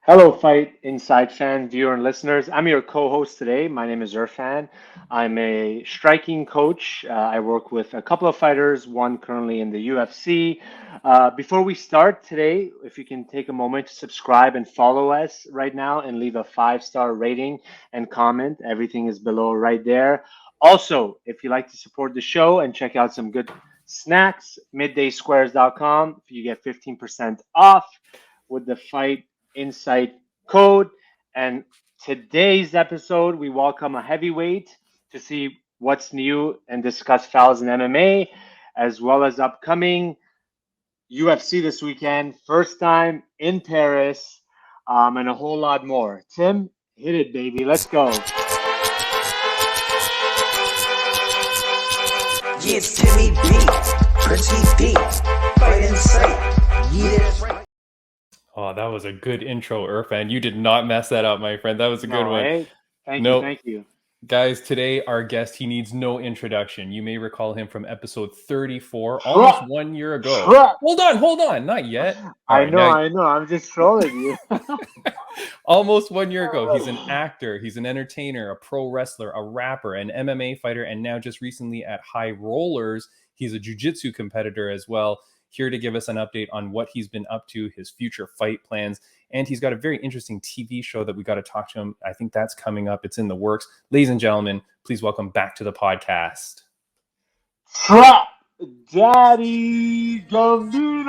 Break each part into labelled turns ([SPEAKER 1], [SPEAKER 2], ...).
[SPEAKER 1] Hello, Fight Inside fan, viewer, and listeners. I'm your co-host today. My name is Erfan. I'm a striking coach. I work with a couple of fighters, one currently in the UFC. Before we start today, if you can take a moment to subscribe and follow us right now and leave a five-star rating and comment, everything is below right there. Also, if you like to support the show and check out some good snacks, middaysquares.com, you get 15% off with the Fight Insight code. And today's episode, we welcome a heavyweight to see what's new and discuss fouls in MMA, as well as upcoming UFC this weekend, first time in Paris, and a whole lot more. Tim, hit it, baby. Let's go.
[SPEAKER 2] Yeah, it's Timmy B, Prince D, Fight in Sight. Yeah, that's right.
[SPEAKER 3] Oh, that was a good intro, Erfan. You did not mess that up, my friend. That was a good
[SPEAKER 1] No,
[SPEAKER 3] one.
[SPEAKER 1] eh? Thank you,
[SPEAKER 3] Nope.
[SPEAKER 1] thank you.
[SPEAKER 3] Guys, today our guest, he needs no introduction. You may recall him from episode 34, almost 1 year ago. Hold on, not yet. All
[SPEAKER 1] I
[SPEAKER 3] right,
[SPEAKER 1] know,
[SPEAKER 3] now,
[SPEAKER 1] I know. I'm just trolling you.
[SPEAKER 3] almost 1 year ago. He's an actor, he's an entertainer, a pro wrestler, a rapper, an MMA fighter, and now just recently at High Rollerz, he's a jiu-jitsu competitor as well. Here to give us an update on what he's been up to, his future fight plans, and he's got a very interesting TV show that we got to talk to him. I think that's coming up. It's in the works. Ladies and gentlemen, please welcome back to the podcast.
[SPEAKER 1] Trap Daddy Gambino.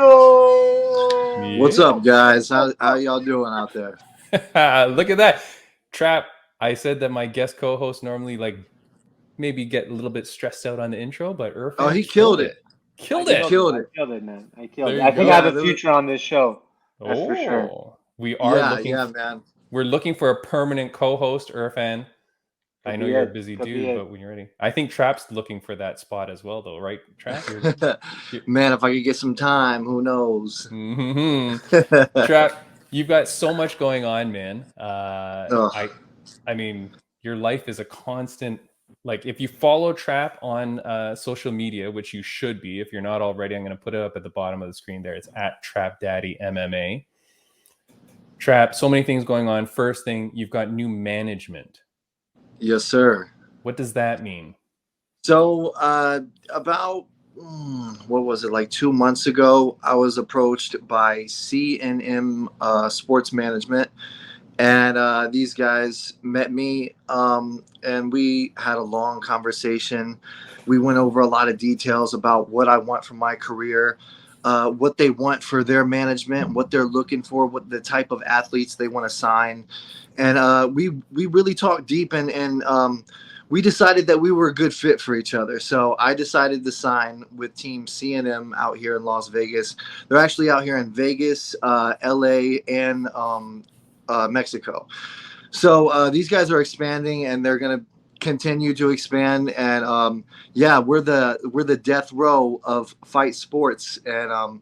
[SPEAKER 4] What's up, guys? How y'all doing out there?
[SPEAKER 3] Look at that. Trap, I said that my guest co-host normally maybe get a little bit stressed out on the intro, but Erfan,
[SPEAKER 4] Oh, he killed it.
[SPEAKER 3] Killed
[SPEAKER 1] I
[SPEAKER 3] it.
[SPEAKER 4] Killed it.
[SPEAKER 1] I killed it, man. I killed
[SPEAKER 3] There
[SPEAKER 1] it.
[SPEAKER 3] you
[SPEAKER 1] I think
[SPEAKER 3] go.
[SPEAKER 1] I have a
[SPEAKER 4] Yeah,
[SPEAKER 1] future on this show. That's for sure.
[SPEAKER 3] We are
[SPEAKER 4] man.
[SPEAKER 3] We're looking for a permanent co-host, Erfan. I know you're a busy dude, but when you're ready. I think Trap's looking for that spot as well, though, right, Trap?
[SPEAKER 4] Man, if I could get some time, who knows?
[SPEAKER 3] Mm-hmm. Trap, you've got so much going on, man.
[SPEAKER 4] Ugh.
[SPEAKER 3] I mean, your life is a constant. Like, if you follow Trap on social media, which you should be, if you're not already, I'm going to put it up at the bottom of the screen there. It's at Trap Daddy MMA. Trap, so many things going on. First thing, you've got new management.
[SPEAKER 4] Yes, sir.
[SPEAKER 3] What does that mean?
[SPEAKER 4] So, about what was it, like 2 months ago, I was approached by C&M Sports Management, and these guys met me, and we had a long conversation. We went over a lot of details about what I want from my career, what they want for their management, what they're looking for, what the type of athletes they want to sign, and we really talked deep, and we decided that we were a good fit for each other. So I decided to sign with Team C&M out here in Las Vegas. They're actually out here in Vegas, LA, and Mexico. So these guys are expanding, and they're going to continue to expand. And yeah, we're the death row of fight sports, and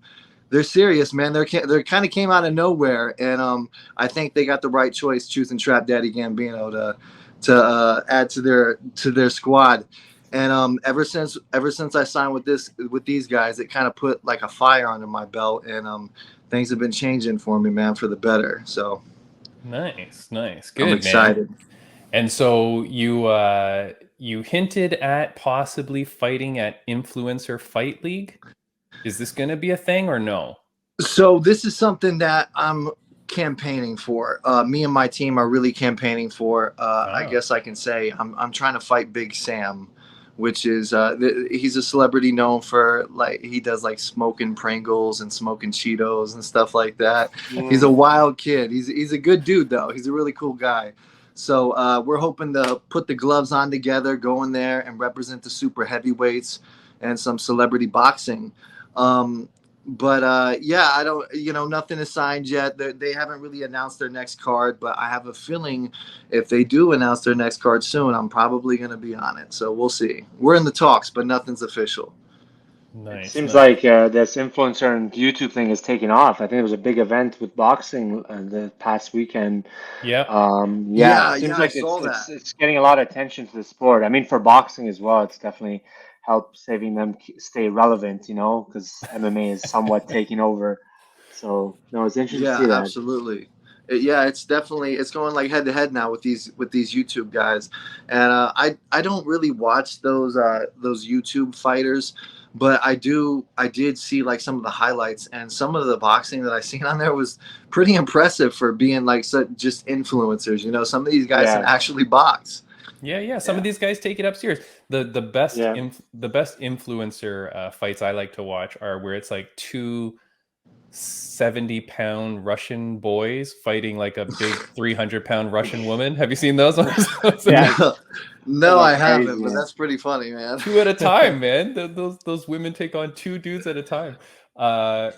[SPEAKER 4] they're serious, man. They're kind of came out of nowhere, and I think they got the right choice, choosing Trap Daddy Gambino to add to their squad. And ever since I signed with these guys, it kind of put like a fire under my belt, and things have been changing for me, man, for the better. So
[SPEAKER 3] nice, good.
[SPEAKER 4] I'm excited.
[SPEAKER 3] Man. And so you hinted at possibly fighting at Influencer Fight League. Is this going to be a thing or no?
[SPEAKER 4] So this is something that I'm campaigning for. Me and my team are really campaigning for. I guess I can say I'm trying to fight Big Sam, which is he's a celebrity known for, like, he does like smoking Pringles and smoking Cheetos and stuff like that. He's a wild kid. He's a good dude though. He's a really cool guy. So we're hoping to put the gloves on together, go in there and represent the super heavyweights and some celebrity boxing. But yeah, I don't, nothing is signed yet. They haven't really announced their next card, but I have a feeling if they do announce their next card soon, I'm probably going to be on it. So we'll see. We're in the talks, but nothing's official.
[SPEAKER 1] Nice. It seems like this influencer and YouTube thing is taking off. I think there was a big event with boxing the past weekend.
[SPEAKER 3] Yeah.
[SPEAKER 1] Yeah. It seems like it's getting a lot of attention to the sport. I mean, for boxing as well, it's definitely help saving them stay relevant, because MMA is somewhat taking over. So, no, it's interesting to see that.
[SPEAKER 4] Absolutely. Yeah, it's definitely it's going like head to head now with these YouTube guys, and I don't really watch those YouTube fighters, but I did see like some of the highlights, and some of the boxing that I seen on there was pretty impressive for being like such just influencers. You know, some of these guys can
[SPEAKER 1] Yeah,
[SPEAKER 4] actually box.
[SPEAKER 3] Yeah. Some of
[SPEAKER 1] yeah,
[SPEAKER 3] these guys take it up serious.
[SPEAKER 1] yeah,
[SPEAKER 3] The best influencer fights I like to watch are where it's like two 70-pound Russian boys fighting like a big 300-pound Russian woman. Have you seen those ones? Those
[SPEAKER 1] yeah.
[SPEAKER 3] amazing.
[SPEAKER 4] No, no,
[SPEAKER 1] That's
[SPEAKER 4] I haven't,
[SPEAKER 1] crazy,
[SPEAKER 4] but
[SPEAKER 1] man.
[SPEAKER 4] that's pretty funny, man.
[SPEAKER 3] Two at a time, man. Those women take on two dudes at a time. Uh,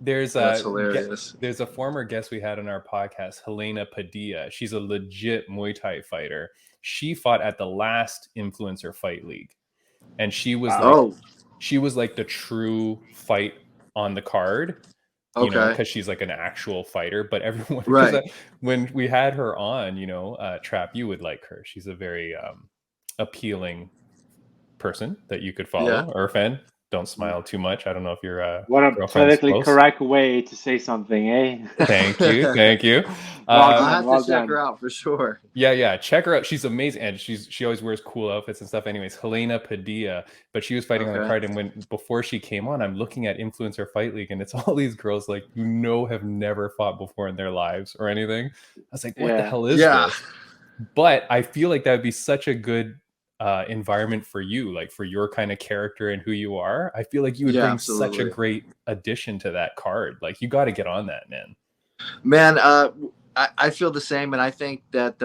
[SPEAKER 3] there's
[SPEAKER 4] That's
[SPEAKER 3] a
[SPEAKER 4] hilarious.
[SPEAKER 3] there's a former guest we had on our podcast, Helena Padilla. She's a legit Muay Thai fighter. She fought at the last influencer fight league, and
[SPEAKER 1] Wow.
[SPEAKER 3] she was like the true fight on the card, you know,
[SPEAKER 4] Okay,
[SPEAKER 3] because she's like an actual fighter. But everyone, because
[SPEAKER 4] right.
[SPEAKER 3] when we had her on, you know, Trap, you would like her. She's a very appealing person that you could
[SPEAKER 4] Yeah.
[SPEAKER 3] follow. Erfan, don't smile too much. I don't know if your
[SPEAKER 1] What a
[SPEAKER 3] girlfriend's
[SPEAKER 1] politically
[SPEAKER 3] close.
[SPEAKER 1] correct way to say something, eh?
[SPEAKER 3] Thank you.
[SPEAKER 1] Well
[SPEAKER 4] I'll
[SPEAKER 1] done,
[SPEAKER 4] have
[SPEAKER 1] well
[SPEAKER 4] to check
[SPEAKER 1] done.
[SPEAKER 4] her out for sure.
[SPEAKER 3] Yeah. Check her out. She's amazing, and she always wears cool outfits and stuff. Anyways, Helena Padilla, but she was fighting on the
[SPEAKER 4] Okay.
[SPEAKER 3] card, and before she came on, I'm looking at Influencer Fight League, and it's all these girls like have never fought before in their lives or anything. I was like, what the
[SPEAKER 1] Yeah.
[SPEAKER 3] hell is
[SPEAKER 4] Yeah.
[SPEAKER 3] this? But I feel like that would be such a good environment for you, like for your kind of character and who you are. I feel like you would
[SPEAKER 4] Yeah,
[SPEAKER 3] bring such a
[SPEAKER 4] absolutely.
[SPEAKER 3] great addition to that card. Like you got to get on that, man.
[SPEAKER 4] Man, I feel the same, and I think that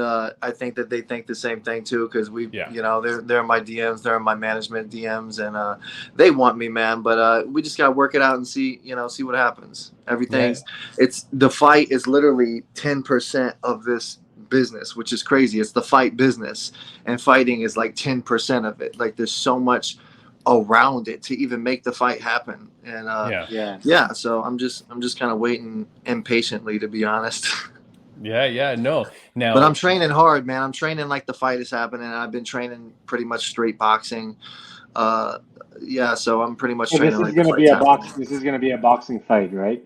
[SPEAKER 4] they think the same thing too. Because you know, they're my DMs, they're my management DMs, and they want me, man. But we just gotta work it out and see what happens. Everything's it's the fight is literally 10% of this business, which is crazy. It's the fight business, and fighting is like 10% of it. Like there's so much around it to even make the fight happen, and
[SPEAKER 1] Yeah.
[SPEAKER 4] so I'm just kind of waiting impatiently, to be honest.
[SPEAKER 3] No. Now,
[SPEAKER 4] But I'm training hard, man. I'm training like the fight is happening. I've been training pretty much straight boxing. So I'm pretty much
[SPEAKER 1] So this
[SPEAKER 4] training
[SPEAKER 1] is
[SPEAKER 4] like the
[SPEAKER 1] gonna be
[SPEAKER 4] fight's
[SPEAKER 1] a
[SPEAKER 4] happening.
[SPEAKER 1] this is gonna be a boxing fight, right?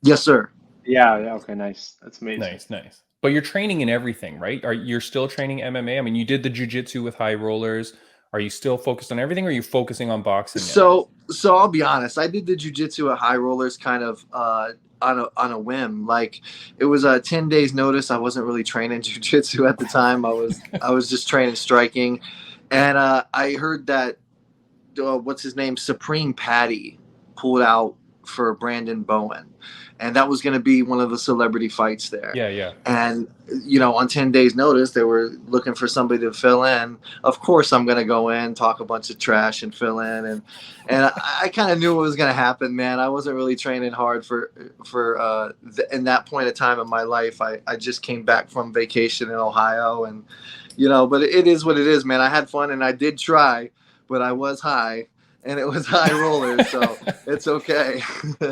[SPEAKER 4] Yes, sir.
[SPEAKER 1] Yeah, okay, nice. That's amazing.
[SPEAKER 3] nice. But you're training in everything, right? You're still training MMA? I mean, you did the jiu-jitsu with High Rollerz. Are you still focused on everything, or are you focusing on boxing now?
[SPEAKER 4] So I'll be honest. I did the jujitsu at High Rollers kind of on a whim. Like it was a 10 days notice. I wasn't really training jujitsu at the time. I was just training striking, and I heard that what's his name, Supreme Patty, pulled out for Brandon Bowen, and that was going to be one of the celebrity fights there.
[SPEAKER 3] Yeah.
[SPEAKER 4] And on 10 days notice, they were looking for somebody to fill in. Of course, I'm going to go in, talk a bunch of trash, and fill in. And I kind of knew what was going to happen, man. I wasn't really training hard for in that point of time in my life. I just came back from vacation in Ohio, and but it is what it is, man. I had fun and I did try, but I was high. And it was High Rollers, so it's okay.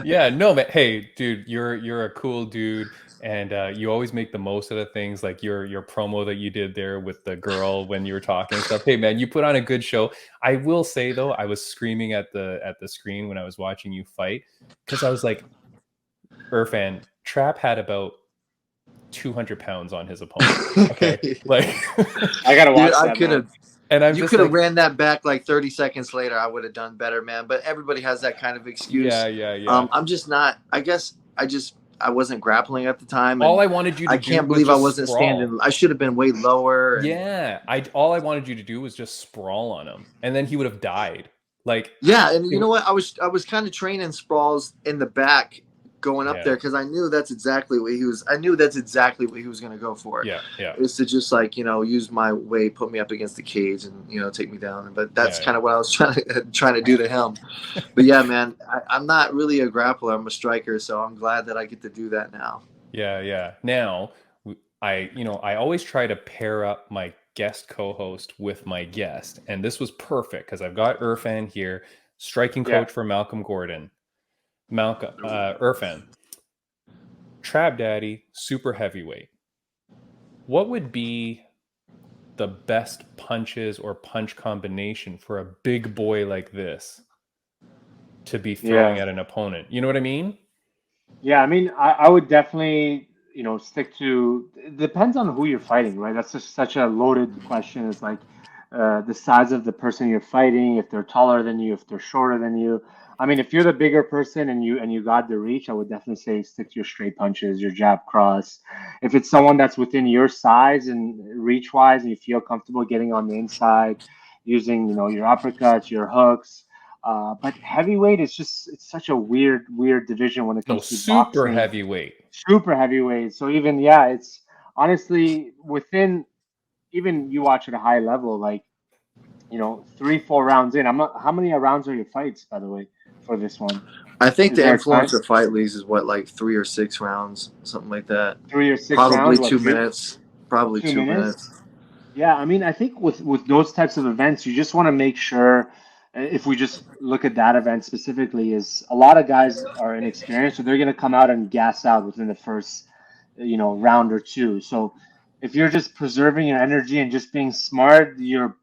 [SPEAKER 3] Yeah, no, man. Hey, dude, you're a cool dude, and you always make the most of the things. Like your promo that you did there with the girl when you were talking and stuff. Hey, man, you put on a good show. I will say though, I was screaming at the screen when I was watching you fight because I was like, Erfan, Trap had about 200 pounds on his opponent. Okay, like
[SPEAKER 1] I gotta watch
[SPEAKER 4] Dude, I
[SPEAKER 1] that,
[SPEAKER 4] could
[SPEAKER 1] man.
[SPEAKER 4] have.
[SPEAKER 3] and I'm
[SPEAKER 4] You
[SPEAKER 3] just
[SPEAKER 4] could have
[SPEAKER 3] like,
[SPEAKER 4] ran that back like 30 seconds later. I would have done better, man. But everybody has that kind of excuse.
[SPEAKER 3] yeah.
[SPEAKER 4] I'm just not. I guess I wasn't grappling at the time.
[SPEAKER 3] All
[SPEAKER 4] And
[SPEAKER 3] I wanted you to
[SPEAKER 4] I
[SPEAKER 3] do
[SPEAKER 4] can't
[SPEAKER 3] was
[SPEAKER 4] believe I
[SPEAKER 3] just
[SPEAKER 4] wasn't
[SPEAKER 3] sprawl.
[SPEAKER 4] standing. I should have been way lower. And
[SPEAKER 3] Yeah, all I wanted you to do was just sprawl on him, and then he would have died. Like,
[SPEAKER 4] yeah, and you know what? I was kind of training sprawls in the back going up
[SPEAKER 3] Yeah.
[SPEAKER 4] there because I knew that's exactly what he was. I knew that's exactly what he was going to go for.
[SPEAKER 3] yeah.
[SPEAKER 4] Is to just like use my weight, put me up against the cage, and take me down. But that's kind of what I was trying to do to him. But yeah, man, I'm not really a grappler. I'm a striker, so I'm glad that I get to do that now.
[SPEAKER 3] Yeah. Now, I always try to pair up my guest co-host with my guest, and this was perfect because I've got Erfan here, striking coach for Malcolm Gordon. Erfan, Trap Daddy, super heavyweight. What would be the best punches or punch combination for a big boy like this to be throwing at an opponent? You know what I mean?
[SPEAKER 1] Yeah, I mean, I would definitely, stick to, it depends on who you're fighting, right? That's just such a loaded question. It's like the size of the person you're fighting, if they're taller than you, if they're shorter than you. I mean, if you're the bigger person and you got the reach, I would definitely say stick to your straight punches, your jab cross. If it's someone that's within your size and reach wise, and you feel comfortable getting on the inside, using your uppercuts, your hooks. But heavyweight is just it's such a weird division when it
[SPEAKER 3] No,
[SPEAKER 1] comes to
[SPEAKER 3] super
[SPEAKER 1] boxing.
[SPEAKER 3] heavyweight.
[SPEAKER 1] Super heavyweight. So even yeah, it's honestly within even you watch at a high level, like 3-4 rounds in. I'm not. How many rounds are your fights, by the way, for this one?
[SPEAKER 4] I think
[SPEAKER 1] Is
[SPEAKER 4] the
[SPEAKER 1] there a time?
[SPEAKER 4] influencer fight leagues is what, like 3 or 6 rounds, something like that.
[SPEAKER 1] 3 or 6 rounds.
[SPEAKER 4] Probably
[SPEAKER 1] What?
[SPEAKER 4] 2 minutes. Probably
[SPEAKER 1] 2 minutes?
[SPEAKER 4] 2 minutes.
[SPEAKER 1] Yeah, I mean, I think with those types of events, you just want to make sure, if we just look at that event specifically, is a lot of guys are inexperienced, so they're going to come out and gas out within the first, round or two. So if you're just preserving your energy and just being smart, you're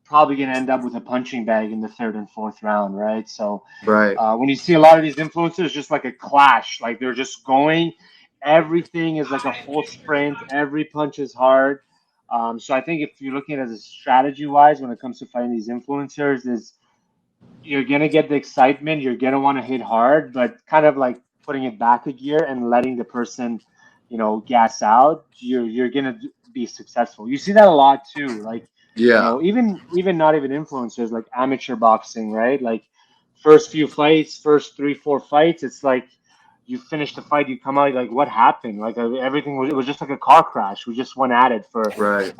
[SPEAKER 1] probably going to end up with a punching bag in the third and fourth round, right? So
[SPEAKER 4] Right.
[SPEAKER 1] when you see a lot of these influencers, just like a clash, like they're just going, everything is like a full sprint, every punch is hard. So I think if you're looking at it as a strategy wise, when it comes to fighting these influencers, is you're gonna get the excitement, you're gonna want to hit hard, but kind of like putting it back a gear and letting the person, gas out. You're gonna be successful. You see that a lot too, like
[SPEAKER 4] Yeah.
[SPEAKER 1] even not even influencers, like amateur boxing, right? Like first few fights, first 3-4 fights, it's like you finish the fight, you come out like what happened? Like everything was it was just like a car crash. We just went at it for
[SPEAKER 4] Right.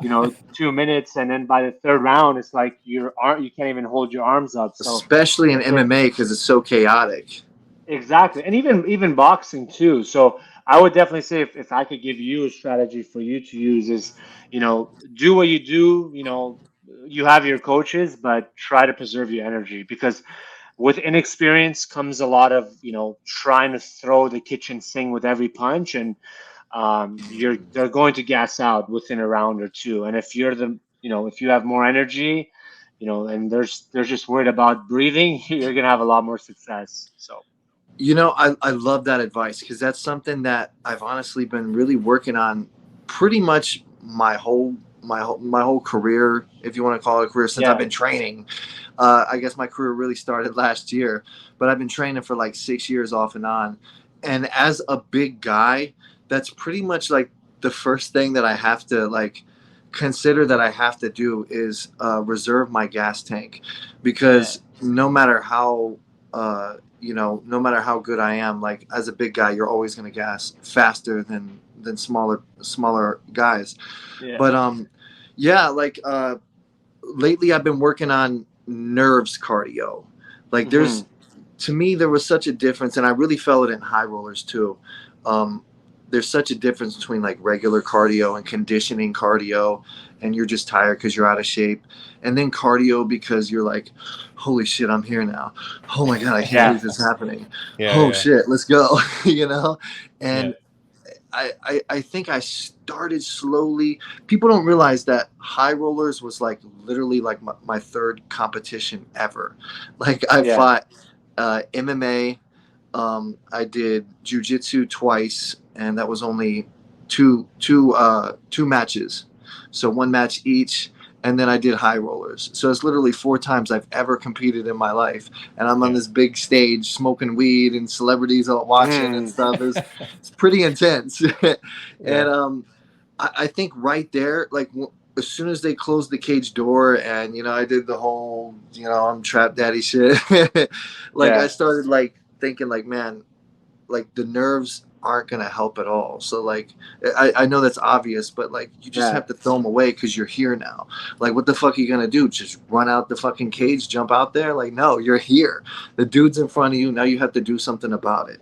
[SPEAKER 1] 2 minutes, and then by the third round, it's like you can't even hold your arms up. So
[SPEAKER 4] Especially in
[SPEAKER 1] if it
[SPEAKER 4] MMA because it's so chaotic.
[SPEAKER 1] exactly, and even boxing too. So I would definitely say if I could give you a strategy for you to use is, do what you do. You have your coaches, but try to preserve your energy because with inexperience comes a lot of trying to throw the kitchen sink with every punch, and they're going to gas out within a round or two. And if you're if you have more energy, and they're just worried about breathing, you're gonna have a lot more success. So.
[SPEAKER 4] I love that advice because that's something that I've honestly been really working on pretty much my whole career, if you want to call it a career, since I've
[SPEAKER 1] Yeah.
[SPEAKER 4] been training. I guess my career really started last year, but I've been training for like 6 years off and on. And as a big guy, that's pretty much like the first thing that I have to like consider that I have to do is reserve my gas tank,
[SPEAKER 1] Yeah.
[SPEAKER 4] because no matter how no matter how good I am, like as a big guy, you're always going to gas faster than smaller guys.
[SPEAKER 1] Yeah.
[SPEAKER 4] But yeah, like lately I've been working on nerves cardio. Like
[SPEAKER 1] Hmm.
[SPEAKER 4] to me there was such a difference, and I really felt it in High Rollerz too. Um, there's such a difference between like regular cardio and conditioning cardio, and you're just tired because you're out of shape, and then cardio because you're like, holy shit, I'm here now. Oh my god, I can't
[SPEAKER 1] Yeah.
[SPEAKER 4] believe this is happening.
[SPEAKER 3] Yeah,
[SPEAKER 4] Oh
[SPEAKER 3] yeah,
[SPEAKER 4] shit, let's go.
[SPEAKER 3] yeah.
[SPEAKER 4] And I think I started slowly. People don't realize that High Rollerz was like literally like my third competition ever. Like I
[SPEAKER 1] Yeah.
[SPEAKER 4] fought MMA. I did jujitsu twice, and that was only two matches, so one match each. And then I did High Rollerz, so it's literally 4 times I've ever competed in my life, and I'm on
[SPEAKER 3] Yeah.
[SPEAKER 4] this big stage smoking weed and celebrities are watching and
[SPEAKER 1] Mm.
[SPEAKER 4] stuff. It's pretty intense. And
[SPEAKER 3] Yeah.
[SPEAKER 4] I think right there, like as soon as they closed the cage door, and I did the whole I'm trap daddy shit. Like I
[SPEAKER 1] Yeah.
[SPEAKER 4] started like thinking like, man, like the nerves aren't gonna help at all. So like I know that's obvious, but like you just
[SPEAKER 1] Yeah.
[SPEAKER 4] have to throw them away because you're here now. Like what the fuck are you gonna do? Just run out the fucking cage, jump out there? Like no, you're here. The dude's in front of you. Now you have to do something about it.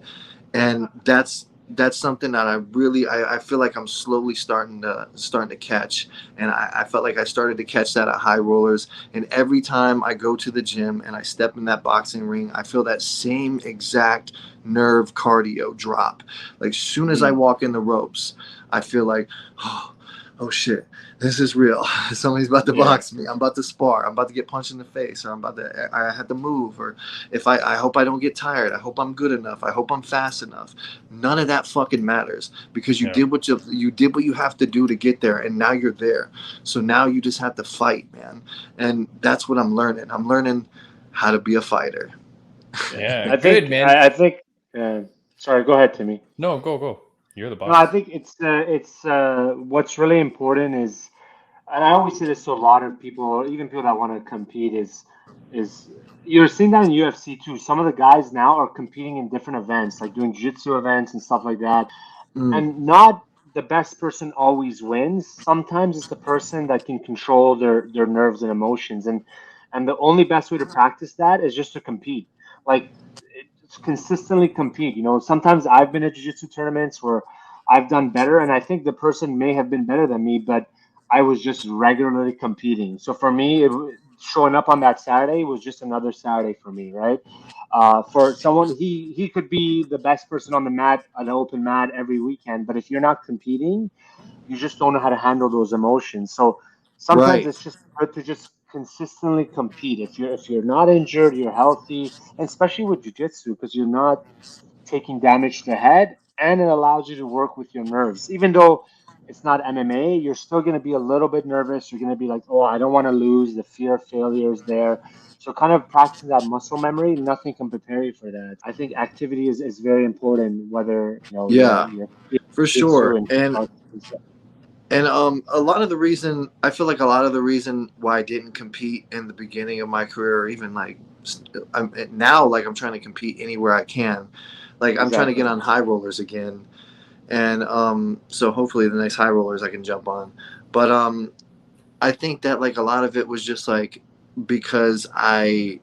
[SPEAKER 4] And that's something that I feel like I'm slowly starting to catch. And I felt like I started to catch that at High Rollerz. And every time I go to the gym and I step in that boxing ring, I feel that same exact nerve cardio drop. Like as soon as I
[SPEAKER 1] Mm.
[SPEAKER 4] walk in the ropes, I feel like, oh, oh shit, this is real. Somebody's about to
[SPEAKER 1] Yeah.
[SPEAKER 4] box me. I'm about to spar. I'm about to get punched in the face, or I have to move, or if I hope I don't get tired. I hope I'm good enough. I hope I'm fast enough. None of that fucking matters because you
[SPEAKER 3] Yeah.
[SPEAKER 4] did you did what you have to do to get there, and now you're there. So now you just have to fight, man. And that's what I'm learning. I'm learning how to be a fighter.
[SPEAKER 3] Yeah,
[SPEAKER 1] I
[SPEAKER 3] good
[SPEAKER 1] think
[SPEAKER 3] man.
[SPEAKER 1] I think. Uh, Sorry, go ahead, Timmy.
[SPEAKER 3] No, go. You're the
[SPEAKER 1] No, I
[SPEAKER 3] boss.
[SPEAKER 1] think it's what's really important is, and I always say this to a lot of people, or even people that want to compete, is you're seeing that in UFC too. Some of the guys now are competing in different events, like doing jiu-jitsu events and stuff like that.
[SPEAKER 4] Mm,
[SPEAKER 1] And not the best person always wins. Sometimes it's the person that can control their nerves and emotions. And the only best way to practice that is just to compete. Like it's consistently compete. You know, sometimes I've been at jiu-jitsu tournaments where I've done better, and I think the person may have been better than me, but I was just regularly competing. So for me, showing up on that Saturday was just another Saturday for me, right? For someone, he could be the best person on the mat, an open mat every weekend, but if you're not competing, you just don't know how to handle those emotions. So sometimes
[SPEAKER 4] right.
[SPEAKER 1] it's just good to just consistently compete. If you're not injured, you're healthy, and especially with jujitsu, because you're not taking damage to the head, and it allows you to work with your nerves. Even though it's not MMA, you're still going to be a little bit nervous. You're going to be like, oh, I don't want to lose. The fear of failure is there. So, kind of practicing that muscle memory, nothing can prepare you for that. I think activity is very important, whether
[SPEAKER 4] Yeah,
[SPEAKER 1] you're
[SPEAKER 4] for
[SPEAKER 1] jiu-jitsu
[SPEAKER 4] sure.
[SPEAKER 1] and
[SPEAKER 4] And a lot of the reason I feel like a lot of the reason why I didn't compete in the beginning of my career, or even like I'm now, like I'm trying to compete anywhere I can. Like I'm trying to get
[SPEAKER 1] exactly.
[SPEAKER 4] on High Rollers again, and so hopefully the next High Rollers I can jump on. But I think that like a lot of it was just like because I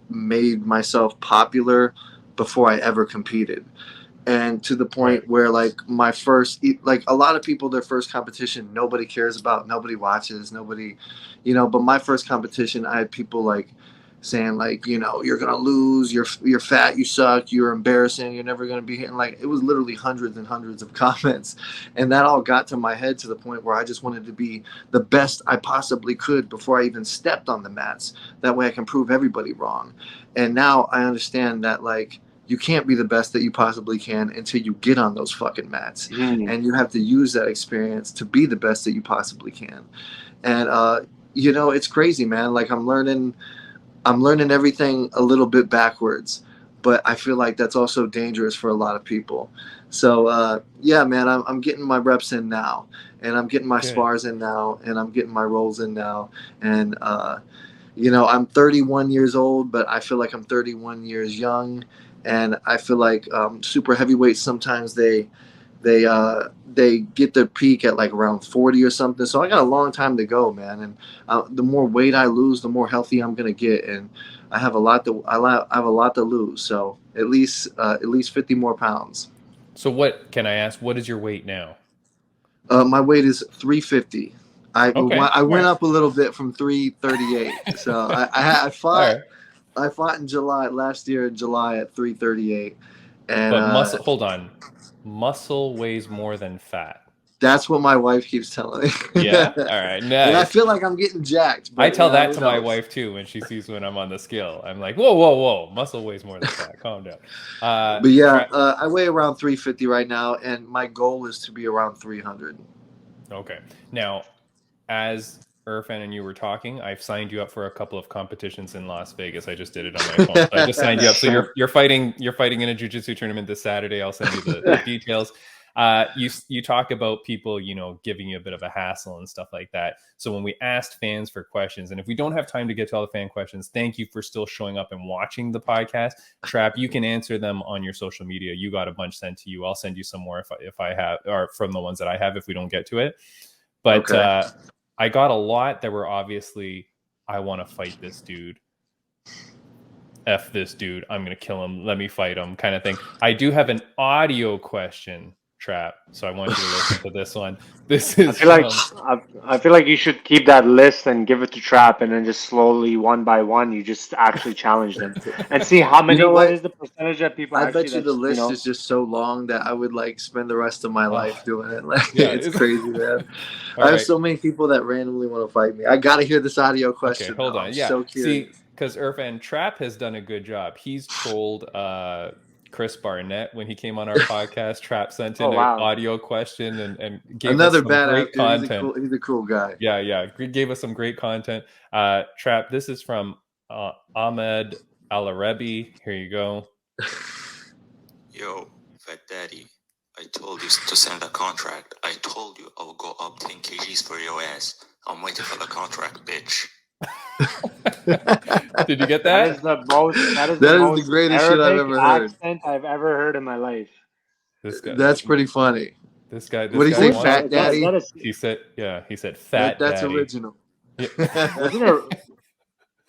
[SPEAKER 4] made myself popular before I ever competed, and to the
[SPEAKER 3] Right.
[SPEAKER 4] point where like my first, like a lot of people, their first competition nobody cares about, nobody watches, nobody, but my first competition I had people like saying like, you're gonna lose, you're fat, you suck, you're embarrassing, you're never gonna be hitting. Like it was literally hundreds and hundreds of comments, and that all got to my head to the point where I just wanted to be the best I possibly could before I even stepped on the mats. That way I can prove everybody wrong. And now I understand that like you can't be the best that you possibly can until you get on those fucking mats,
[SPEAKER 1] Mhm.
[SPEAKER 4] and you have to use that experience to be the best that you possibly can. And it's crazy, man. Like I'm learning everything a little bit backwards, but I feel like that's also dangerous for a lot of people. So yeah, man, I'm getting my reps in now, and I'm getting my
[SPEAKER 3] Good.
[SPEAKER 4] spars in now, and I'm getting my rolls in now. And I'm 31 years old, but I feel like I'm 31 years young. And I feel like super heavyweights sometimes they get their peak at like around 40 or something. So I got a long time to go, man. And the more weight I lose, the more healthy I'm gonna get. And I have a lot to lose. So at least 50 more pounds.
[SPEAKER 3] So what can I ask? What is your weight now?
[SPEAKER 4] My weight is 350. I
[SPEAKER 3] Okay.
[SPEAKER 4] I
[SPEAKER 3] All
[SPEAKER 4] went
[SPEAKER 3] right.
[SPEAKER 4] up a little bit from 338. So I
[SPEAKER 3] All
[SPEAKER 4] fought
[SPEAKER 3] right.
[SPEAKER 4] I fought in July last year in July at 338, and
[SPEAKER 3] But muscle, hold on. Muscle weighs more than fat.
[SPEAKER 4] that's what my wife keeps telling me.
[SPEAKER 3] Yeah. All right.
[SPEAKER 4] And I
[SPEAKER 3] Nice.
[SPEAKER 4] feel like I'm getting jacked,
[SPEAKER 3] I
[SPEAKER 4] but
[SPEAKER 3] tell that
[SPEAKER 4] who
[SPEAKER 3] to my
[SPEAKER 4] knows?
[SPEAKER 3] wife too when she sees when I'm on the scale. I'm like, whoa, whoa, whoa. Muscle weighs more than fat. Calm down.
[SPEAKER 4] But yeah,
[SPEAKER 3] Tra-
[SPEAKER 4] I weigh around 350 right now, and my goal is to be around 300.
[SPEAKER 3] okay. Now, as Erfan and you were talking, I've signed you up for a couple of competitions in Las Vegas. I just did it on my phone. So I just signed you up. So you're fighting in a jiu-jitsu tournament this Saturday. I'll send you the details. You talk about people, giving you a bit of a hassle and stuff like that. So when we asked fans for questions, and if we don't have time to get to all the fan questions, thank you for still showing up and watching the podcast. Trap, you can answer them on your social media. You got a bunch sent to you. I'll send you some more if I have, or from the ones that I have if we don't get to it. But
[SPEAKER 4] Okay.
[SPEAKER 3] I got a lot that were obviously, I want to fight this dude. F this dude. I'm going to kill him. Let me fight him kind of thing. I do have an audio question Trap. So I want you to listen to this one. This is
[SPEAKER 1] I feel like you should keep that list and give it to Trap, and then just slowly, one by one, you just actually challenge them and see how
[SPEAKER 4] You
[SPEAKER 1] many.
[SPEAKER 4] know
[SPEAKER 1] What
[SPEAKER 4] what?
[SPEAKER 1] is the percentage that people
[SPEAKER 4] I
[SPEAKER 1] actually
[SPEAKER 4] bet you the
[SPEAKER 1] that's
[SPEAKER 4] list is just so long that I would like spend the rest of my life doing it. Like
[SPEAKER 3] yeah,
[SPEAKER 4] it's crazy, man.
[SPEAKER 3] All
[SPEAKER 4] I have
[SPEAKER 3] right.
[SPEAKER 4] so many people that randomly want to fight me. I gotta hear this audio question.
[SPEAKER 3] Okay, hold
[SPEAKER 4] though.
[SPEAKER 3] on.
[SPEAKER 4] I'm
[SPEAKER 3] Yeah,
[SPEAKER 4] so curious.
[SPEAKER 3] see, because Erfan Trap has done a good job. He's trolled Chris Barnett when he came on our podcast. Trap sent in
[SPEAKER 1] Oh
[SPEAKER 3] an
[SPEAKER 1] wow.
[SPEAKER 3] audio question and gave
[SPEAKER 4] Another
[SPEAKER 3] us some
[SPEAKER 4] badass
[SPEAKER 3] great
[SPEAKER 4] dude.
[SPEAKER 3] content.
[SPEAKER 4] He's a cool guy.
[SPEAKER 3] Yeah, gave us some great content. Trap, this is from Ahmed Al-Arabi. Here you go.
[SPEAKER 5] Yo, Fat Daddy, I told you to send a contract. I told you I will go up 10 kgs for your ass. I'm waiting for the contract, bitch.
[SPEAKER 3] Did you get
[SPEAKER 1] That is
[SPEAKER 3] that?
[SPEAKER 1] the most. That is
[SPEAKER 4] That
[SPEAKER 1] the
[SPEAKER 4] is
[SPEAKER 1] most
[SPEAKER 4] the greatest shit I've
[SPEAKER 1] Arabic
[SPEAKER 4] ever heard.
[SPEAKER 1] accent I've ever heard in my life.
[SPEAKER 3] This guy.
[SPEAKER 4] That's pretty funny.
[SPEAKER 3] This guy.
[SPEAKER 4] What do you
[SPEAKER 3] guy
[SPEAKER 4] say,
[SPEAKER 3] wants-
[SPEAKER 4] Fat Daddy?
[SPEAKER 1] That is,
[SPEAKER 3] He said, yeah. He said, "Fat
[SPEAKER 4] That's
[SPEAKER 3] Daddy."
[SPEAKER 4] original.
[SPEAKER 3] Yeah.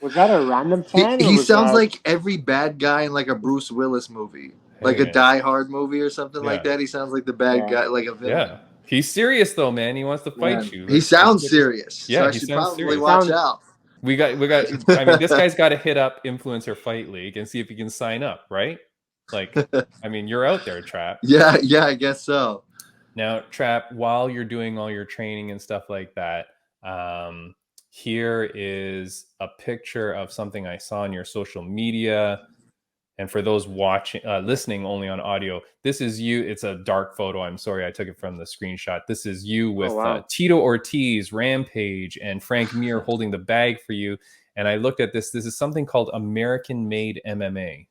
[SPEAKER 1] was that a random fan?
[SPEAKER 4] He
[SPEAKER 1] or was
[SPEAKER 4] sounds
[SPEAKER 1] that,
[SPEAKER 4] like every bad guy in like a Bruce Willis movie, like
[SPEAKER 3] Hey,
[SPEAKER 4] a
[SPEAKER 3] man.
[SPEAKER 4] Die Hard movie or something like
[SPEAKER 3] Yeah.
[SPEAKER 4] that. He sounds like the bad
[SPEAKER 1] Yeah.
[SPEAKER 4] guy, like a villain.
[SPEAKER 3] Yeah. He's serious though, man. He wants to fight
[SPEAKER 4] Man,
[SPEAKER 3] you.
[SPEAKER 4] he sounds serious.
[SPEAKER 3] Yeah,
[SPEAKER 4] so I
[SPEAKER 3] he
[SPEAKER 4] should
[SPEAKER 3] sounds
[SPEAKER 4] probably
[SPEAKER 3] serious.
[SPEAKER 4] watch
[SPEAKER 1] Sounds-
[SPEAKER 4] out.
[SPEAKER 3] We got. I mean, this guy's got to hit up Influencer Fight League and see if he can sign up, right? Like, I mean, you're out there, Trap.
[SPEAKER 4] Yeah, I guess so.
[SPEAKER 3] Now, Trap, while you're doing all your training and stuff like that, here is a picture of something I saw on your social media. And for those watching, listening only on audio, this is you. It's a dark photo. I'm sorry, I took it from the screenshot. This is you with
[SPEAKER 1] wow.
[SPEAKER 3] Tito Ortiz, Rampage, and Frank Mir holding the bag for you. And I looked at this. This is something called American Made MMA.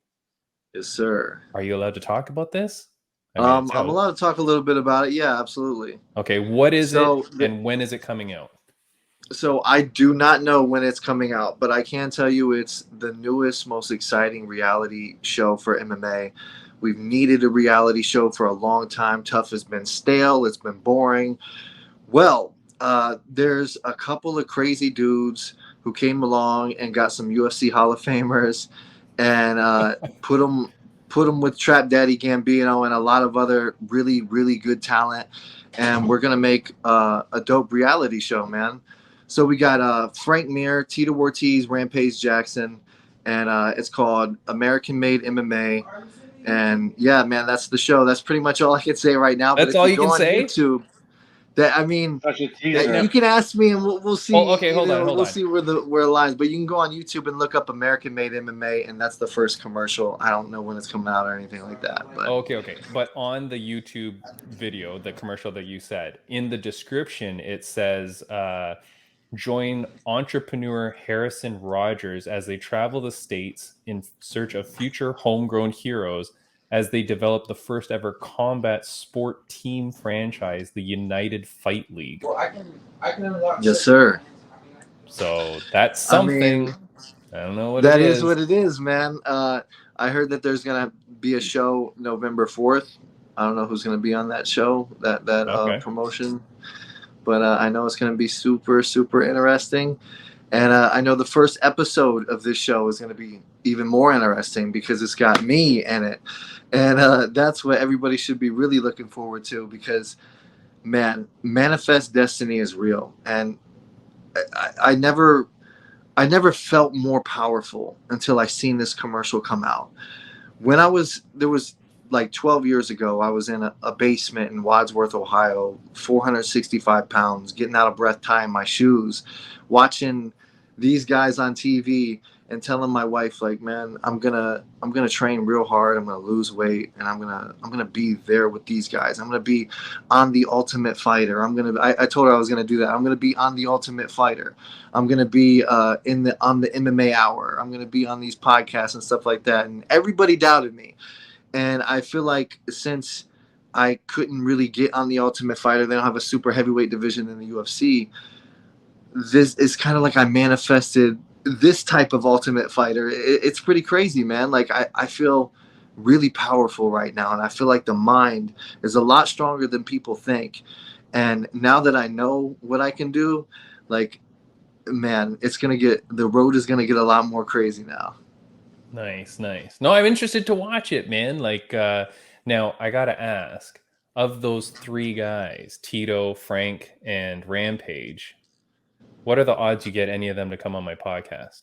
[SPEAKER 4] Yes, sir.
[SPEAKER 3] Are you allowed to talk about this? I mean, it's
[SPEAKER 4] I'm
[SPEAKER 3] out.
[SPEAKER 4] allowed to talk a little bit about it. Yeah, absolutely.
[SPEAKER 3] Okay, what is
[SPEAKER 4] So
[SPEAKER 3] it, and when is it coming out?
[SPEAKER 4] So I do not know when it's coming out, but I can tell you it's the newest, most exciting reality show for MMA. We've needed a reality show for a long time. Tough has been stale. It's been boring. Well, there's a couple of crazy dudes who came along and got some UFC Hall of Famers and put them with Trap Daddy Gambino and a lot of other really, really good talent. And we're going to make a dope reality show, man. So we got Frank Mir, Tito Ortiz, Rampage Jackson, and it's called American Made MMA. And yeah, man, that's the show. That's pretty much all I can say right now.
[SPEAKER 3] That's
[SPEAKER 4] but if
[SPEAKER 3] all
[SPEAKER 4] you
[SPEAKER 3] you
[SPEAKER 4] go
[SPEAKER 3] can
[SPEAKER 4] on
[SPEAKER 3] say?
[SPEAKER 4] YouTube, that I mean,
[SPEAKER 1] such a teaser.
[SPEAKER 4] you can ask me and we'll see.
[SPEAKER 3] Oh, okay, hold on.
[SPEAKER 4] We'll see where it lies. But you can go on YouTube and look up American Made MMA, and that's the first commercial. I don't know when it's coming out or anything like that. But
[SPEAKER 3] Okay. But on the YouTube video, the commercial that you said, in the description, it says, join entrepreneur Harrison Rogers as they travel the States in search of future homegrown heroes as they develop the first ever combat sport team franchise, the United Fight League.
[SPEAKER 4] yes, sir.
[SPEAKER 3] So that's something. I don't know what
[SPEAKER 4] That
[SPEAKER 3] it
[SPEAKER 4] is what it is, man. I heard that there's gonna be a show November 4th. I don't know who's gonna be on that show, that
[SPEAKER 3] Okay.
[SPEAKER 4] promotion, but I know it's gonna be super, super interesting. And I know the first episode of this show is gonna be even more interesting because it's got me in it, and that's what everybody should be really looking forward to because, man, Manifest Destiny is real, and I never felt more powerful until I seen this commercial come out. There was like 12 years ago, I was in a basement in Wadsworth, Ohio, 465 pounds, getting out of breath, tying my shoes, watching these guys on TV and telling my wife, like, man, I'm gonna train real hard. I'm gonna lose weight, and I'm gonna be there with these guys. I'm gonna be on The Ultimate Fighter. I told her I was gonna do that. I'm gonna be on The Ultimate Fighter. I'm gonna be on the MMA Hour. I'm gonna be on these podcasts and stuff like that. And everybody doubted me. And I feel like since I couldn't really get on The Ultimate Fighter, they don't have a super heavyweight division in the UFC. This is kind of like I manifested this type of Ultimate Fighter. It's pretty crazy, man. Like I feel really powerful right now, and I feel like the mind is a lot stronger than people think. And now that I know what I can do, like, man, the road is gonna get a lot more crazy now.
[SPEAKER 3] Nice. No, I'm interested to watch it, man. Like, now I gotta ask, of those three guys, Tito, Frank, and Rampage, what are the odds you get any of them to come on my podcast?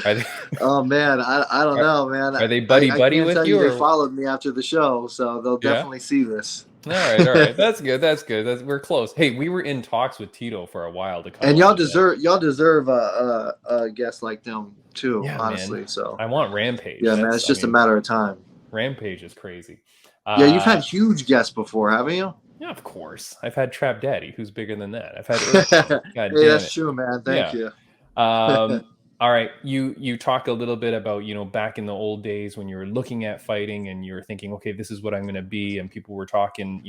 [SPEAKER 3] Are they,
[SPEAKER 4] Oh man, I don't know, man.
[SPEAKER 3] are they buddy
[SPEAKER 4] I
[SPEAKER 3] buddy
[SPEAKER 4] can't
[SPEAKER 3] with
[SPEAKER 4] tell
[SPEAKER 3] you?
[SPEAKER 4] you
[SPEAKER 3] Or...
[SPEAKER 4] they followed me after the show, so they'll definitely see this.
[SPEAKER 3] All right. That's good. We're close. Hey, we were in talks with Tito for a while to come.
[SPEAKER 4] And y'all deserve a guest like them too, honestly.
[SPEAKER 3] Man.
[SPEAKER 4] So
[SPEAKER 3] I want Rampage.
[SPEAKER 4] Yeah, man, it's just a matter of time.
[SPEAKER 3] Rampage is crazy.
[SPEAKER 4] Yeah, you've had huge guests before, haven't you?
[SPEAKER 3] Yeah, of course. I've had Trap Daddy, who's bigger than that. I've had Erfan. God
[SPEAKER 4] Hey, that's true, man. Thank you.
[SPEAKER 3] All right, you talk a little bit about, back in the old days when you were looking at fighting and you were thinking, okay, this is what I'm going to be, and people were talking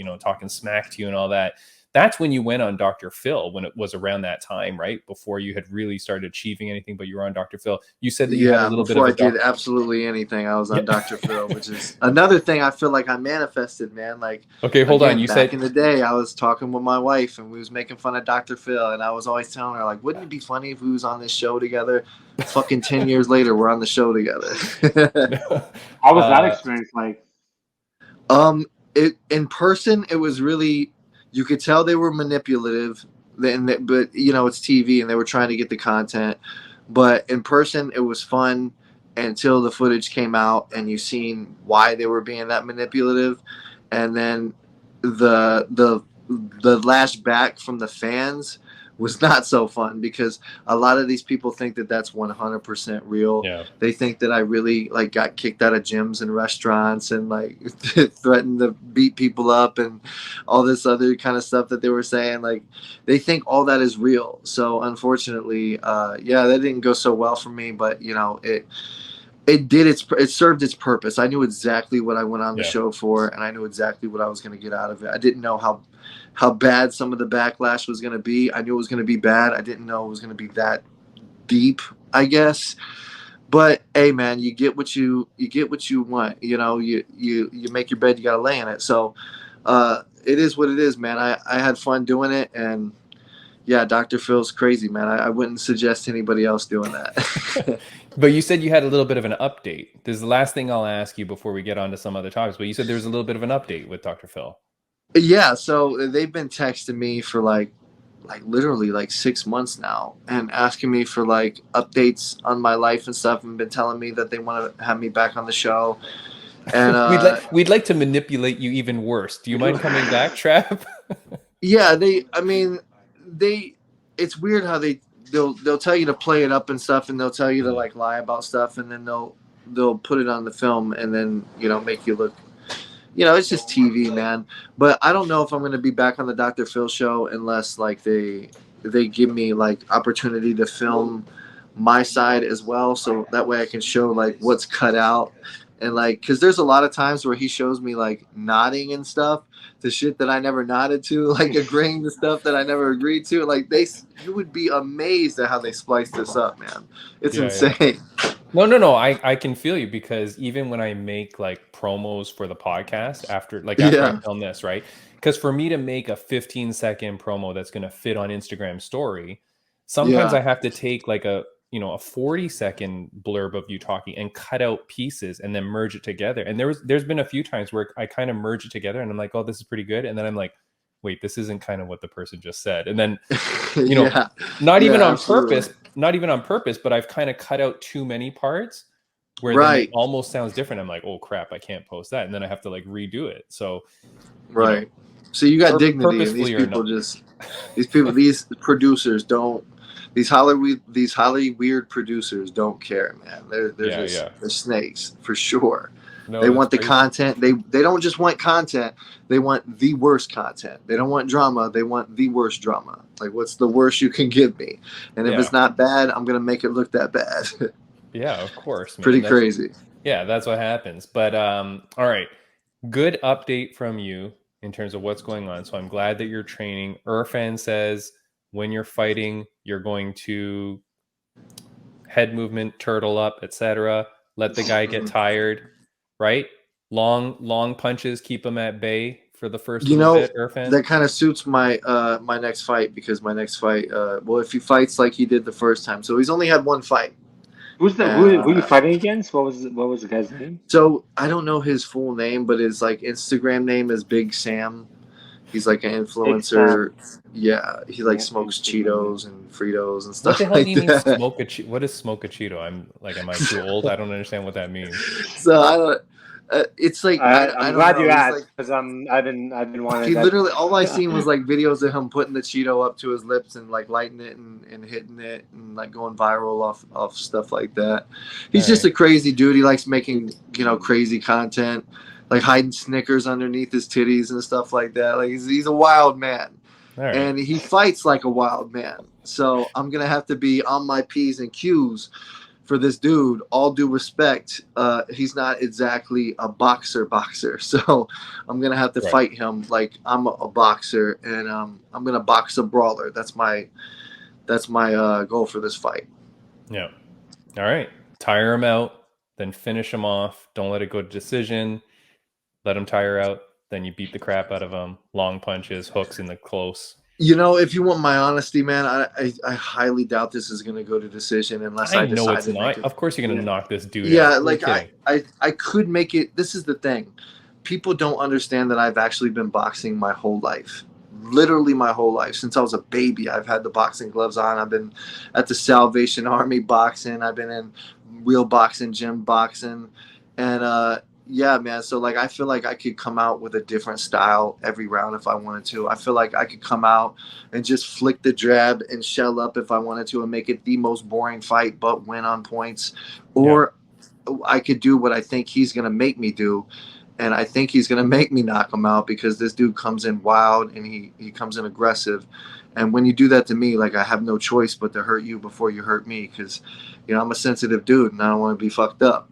[SPEAKER 3] smack to you and all that. That's when you went on Dr. Phil, when it was around that time, right? Before you had really started achieving anything, but you were on Dr. Phil. You said that you had a little bit of
[SPEAKER 4] before I did absolutely anything, I was on Dr. Phil, which is another thing I feel like I manifested, man. Like,
[SPEAKER 3] okay, hold on. You
[SPEAKER 4] back in the day, I was talking with my wife and we was making fun of Dr. Phil, and I was always telling her, like, wouldn't it be funny if we was on this show together? Fucking 10 years later, we're on the show together.
[SPEAKER 1] How was that experience like?
[SPEAKER 4] In person, it was really. You could tell they were manipulative, but it's TV and they were trying to get the content. But in person, it was fun until the footage came out and you seen why they were being that manipulative. And then the lash back from the fans was not so fun, because a lot of these people think that that's 100% real.
[SPEAKER 3] Yeah.
[SPEAKER 4] They think that I really got kicked out of gyms and restaurants and threatened to beat people up and all this other kind of stuff that they were saying. They think all that is real. So unfortunately, that didn't go so well for me, but it served its purpose. I knew exactly what I went on the show for, and I knew exactly what I was going to get out of it. I didn't know how bad some of the backlash was going to be. I knew it was going to be bad. I didn't know it was going to be that deep, I guess. But hey, man, you get what you want. You make your bed, you got to lay in it. So it is what it is, man. I had fun doing it, and yeah, Dr. Phil's crazy, man. I wouldn't suggest anybody else doing that.
[SPEAKER 3] But you said you had a little bit of an update. This is the last thing I'll ask you before we get on to some other topics. But you said there was a little bit of an update with Dr. Phil.
[SPEAKER 4] Yeah, so they've been texting me for literally 6 months now and asking me for
[SPEAKER 3] updates
[SPEAKER 4] on my life and stuff, and been telling me that they want to have me back on the show. And
[SPEAKER 3] we'd like to manipulate you even worse. Do you mind coming back, Trap?
[SPEAKER 4] Yeah, it's weird how they'll tell you to play it up and stuff, and they'll tell you to lie about stuff, and then they'll put it on the film and then make you look. It's just TV, man. But I don't know if I'm going to be back on the Dr. Phil show unless they give me opportunity to film my side as well, so that way I can show what's cut out, and because there's a lot of times where he shows me nodding and stuff to shit that I never nodded to, agreeing to stuff that I never agreed to. You would be amazed at how they splice this up, man. It's insane.
[SPEAKER 3] Yeah. No. I can feel you, because even when I make promos for the podcast after I film this, right? Because for me to make a 15-second promo that's going to fit on Instagram story, sometimes I have to take a 40-second blurb of you talking and cut out pieces and then merge it together. And there's been a few times where I kind of merge it together and I'm like, oh, this is pretty good. And then I'm like, wait, this isn't kind of what the person just said. And then, not even on purpose, but I've kind of cut out too many parts where then it almost sounds different. I'm like, oh crap, I can't post that. And then I have to redo it. So,
[SPEAKER 4] so you got dignity, and these producers don't, these highly weird producers don't care, man. They're snakes for sure. No, they want the content. They don't just want content. They want the worst content. They don't want drama. They want the worst drama. What's the worst you can give me? And if it's not bad, I'm going to make it look that bad.
[SPEAKER 3] Yeah, of course. Man.
[SPEAKER 4] Pretty crazy.
[SPEAKER 3] Yeah, that's what happens. But all right. Good update from you in terms of what's going on. So I'm glad that you're training. Erfan says when you're fighting, you're going to head movement, turtle up, etc. Let the guy get tired. Right? Long punches keep him at bay for the first little bit, Erfan.
[SPEAKER 4] That kind of suits my my next fight, because my next fight, if he fights like he did the first time, so he's only had one fight.
[SPEAKER 1] Who's the
[SPEAKER 4] And,
[SPEAKER 1] who you fighting against? What was the guy's name?
[SPEAKER 4] so I don't know his full name, but his like Instagram name is Big Sam. He's like an
[SPEAKER 1] Big
[SPEAKER 4] influencer.
[SPEAKER 1] Sam.
[SPEAKER 4] Yeah, he like
[SPEAKER 1] Yeah,
[SPEAKER 4] smokes
[SPEAKER 1] Instagram.
[SPEAKER 4] Cheetos and Fritos and
[SPEAKER 3] What
[SPEAKER 4] stuff
[SPEAKER 3] the hell do
[SPEAKER 4] like
[SPEAKER 3] you mean
[SPEAKER 4] that.
[SPEAKER 3] smoke a Cheeto? What is smoke a Cheeto? I'm like, am I too old? I don't understand what that means.
[SPEAKER 4] So I don't. It's like I
[SPEAKER 1] I'm
[SPEAKER 4] don't
[SPEAKER 1] glad you
[SPEAKER 4] know. He's like
[SPEAKER 1] asked because I've been wanting
[SPEAKER 4] he
[SPEAKER 1] that.
[SPEAKER 4] literally all I seen was like videos of him putting the Cheeto up to his lips and like lighting it and hitting it and like going viral off stuff like that. He's just a crazy dude. He likes making crazy content, like hiding Snickers underneath his titties and stuff like that. Like he's a wild man.
[SPEAKER 3] All right.
[SPEAKER 4] And he fights like a wild man. So I'm gonna have to be on my P's and Q's for this dude. All due respect, he's not exactly a boxer, so I'm gonna have to
[SPEAKER 3] Right.
[SPEAKER 4] fight him like I'm a boxer, and I'm gonna box a brawler. That's my goal for this fight.
[SPEAKER 3] Yeah. All right. Tire him out, then finish him off. Don't let it go to decision. Let him tire out. Then you beat the crap out of him. Long punches, hooks in the close.
[SPEAKER 4] If you want my honesty, man, I highly doubt this is gonna go to decision unless I
[SPEAKER 3] know
[SPEAKER 4] decide
[SPEAKER 3] it's
[SPEAKER 4] to make
[SPEAKER 3] not.
[SPEAKER 4] it.
[SPEAKER 3] Of course, you're gonna knock this dude
[SPEAKER 4] Yeah,
[SPEAKER 3] out.
[SPEAKER 4] like
[SPEAKER 3] Who are you kidding?
[SPEAKER 4] I could make it. This is the thing. People don't understand that I've actually been boxing my whole life. Literally my whole life. Since I was a baby, I've had the boxing gloves on. I've been at the Salvation Army boxing. I've been in real boxing, gym boxing. And yeah, man. So like I feel like I could come out with a different style every round if I wanted to. I feel like I could come out and just flick the jab and shell up if I wanted to and make it the most boring fight but win on points. Or I could do what I think he's going to make me do. And I think he's going to make me knock him out because this dude comes in wild and he comes in aggressive. And when you do that to me, like I have no choice but to hurt you before you hurt me because, I'm a sensitive dude and I don't want to be fucked up.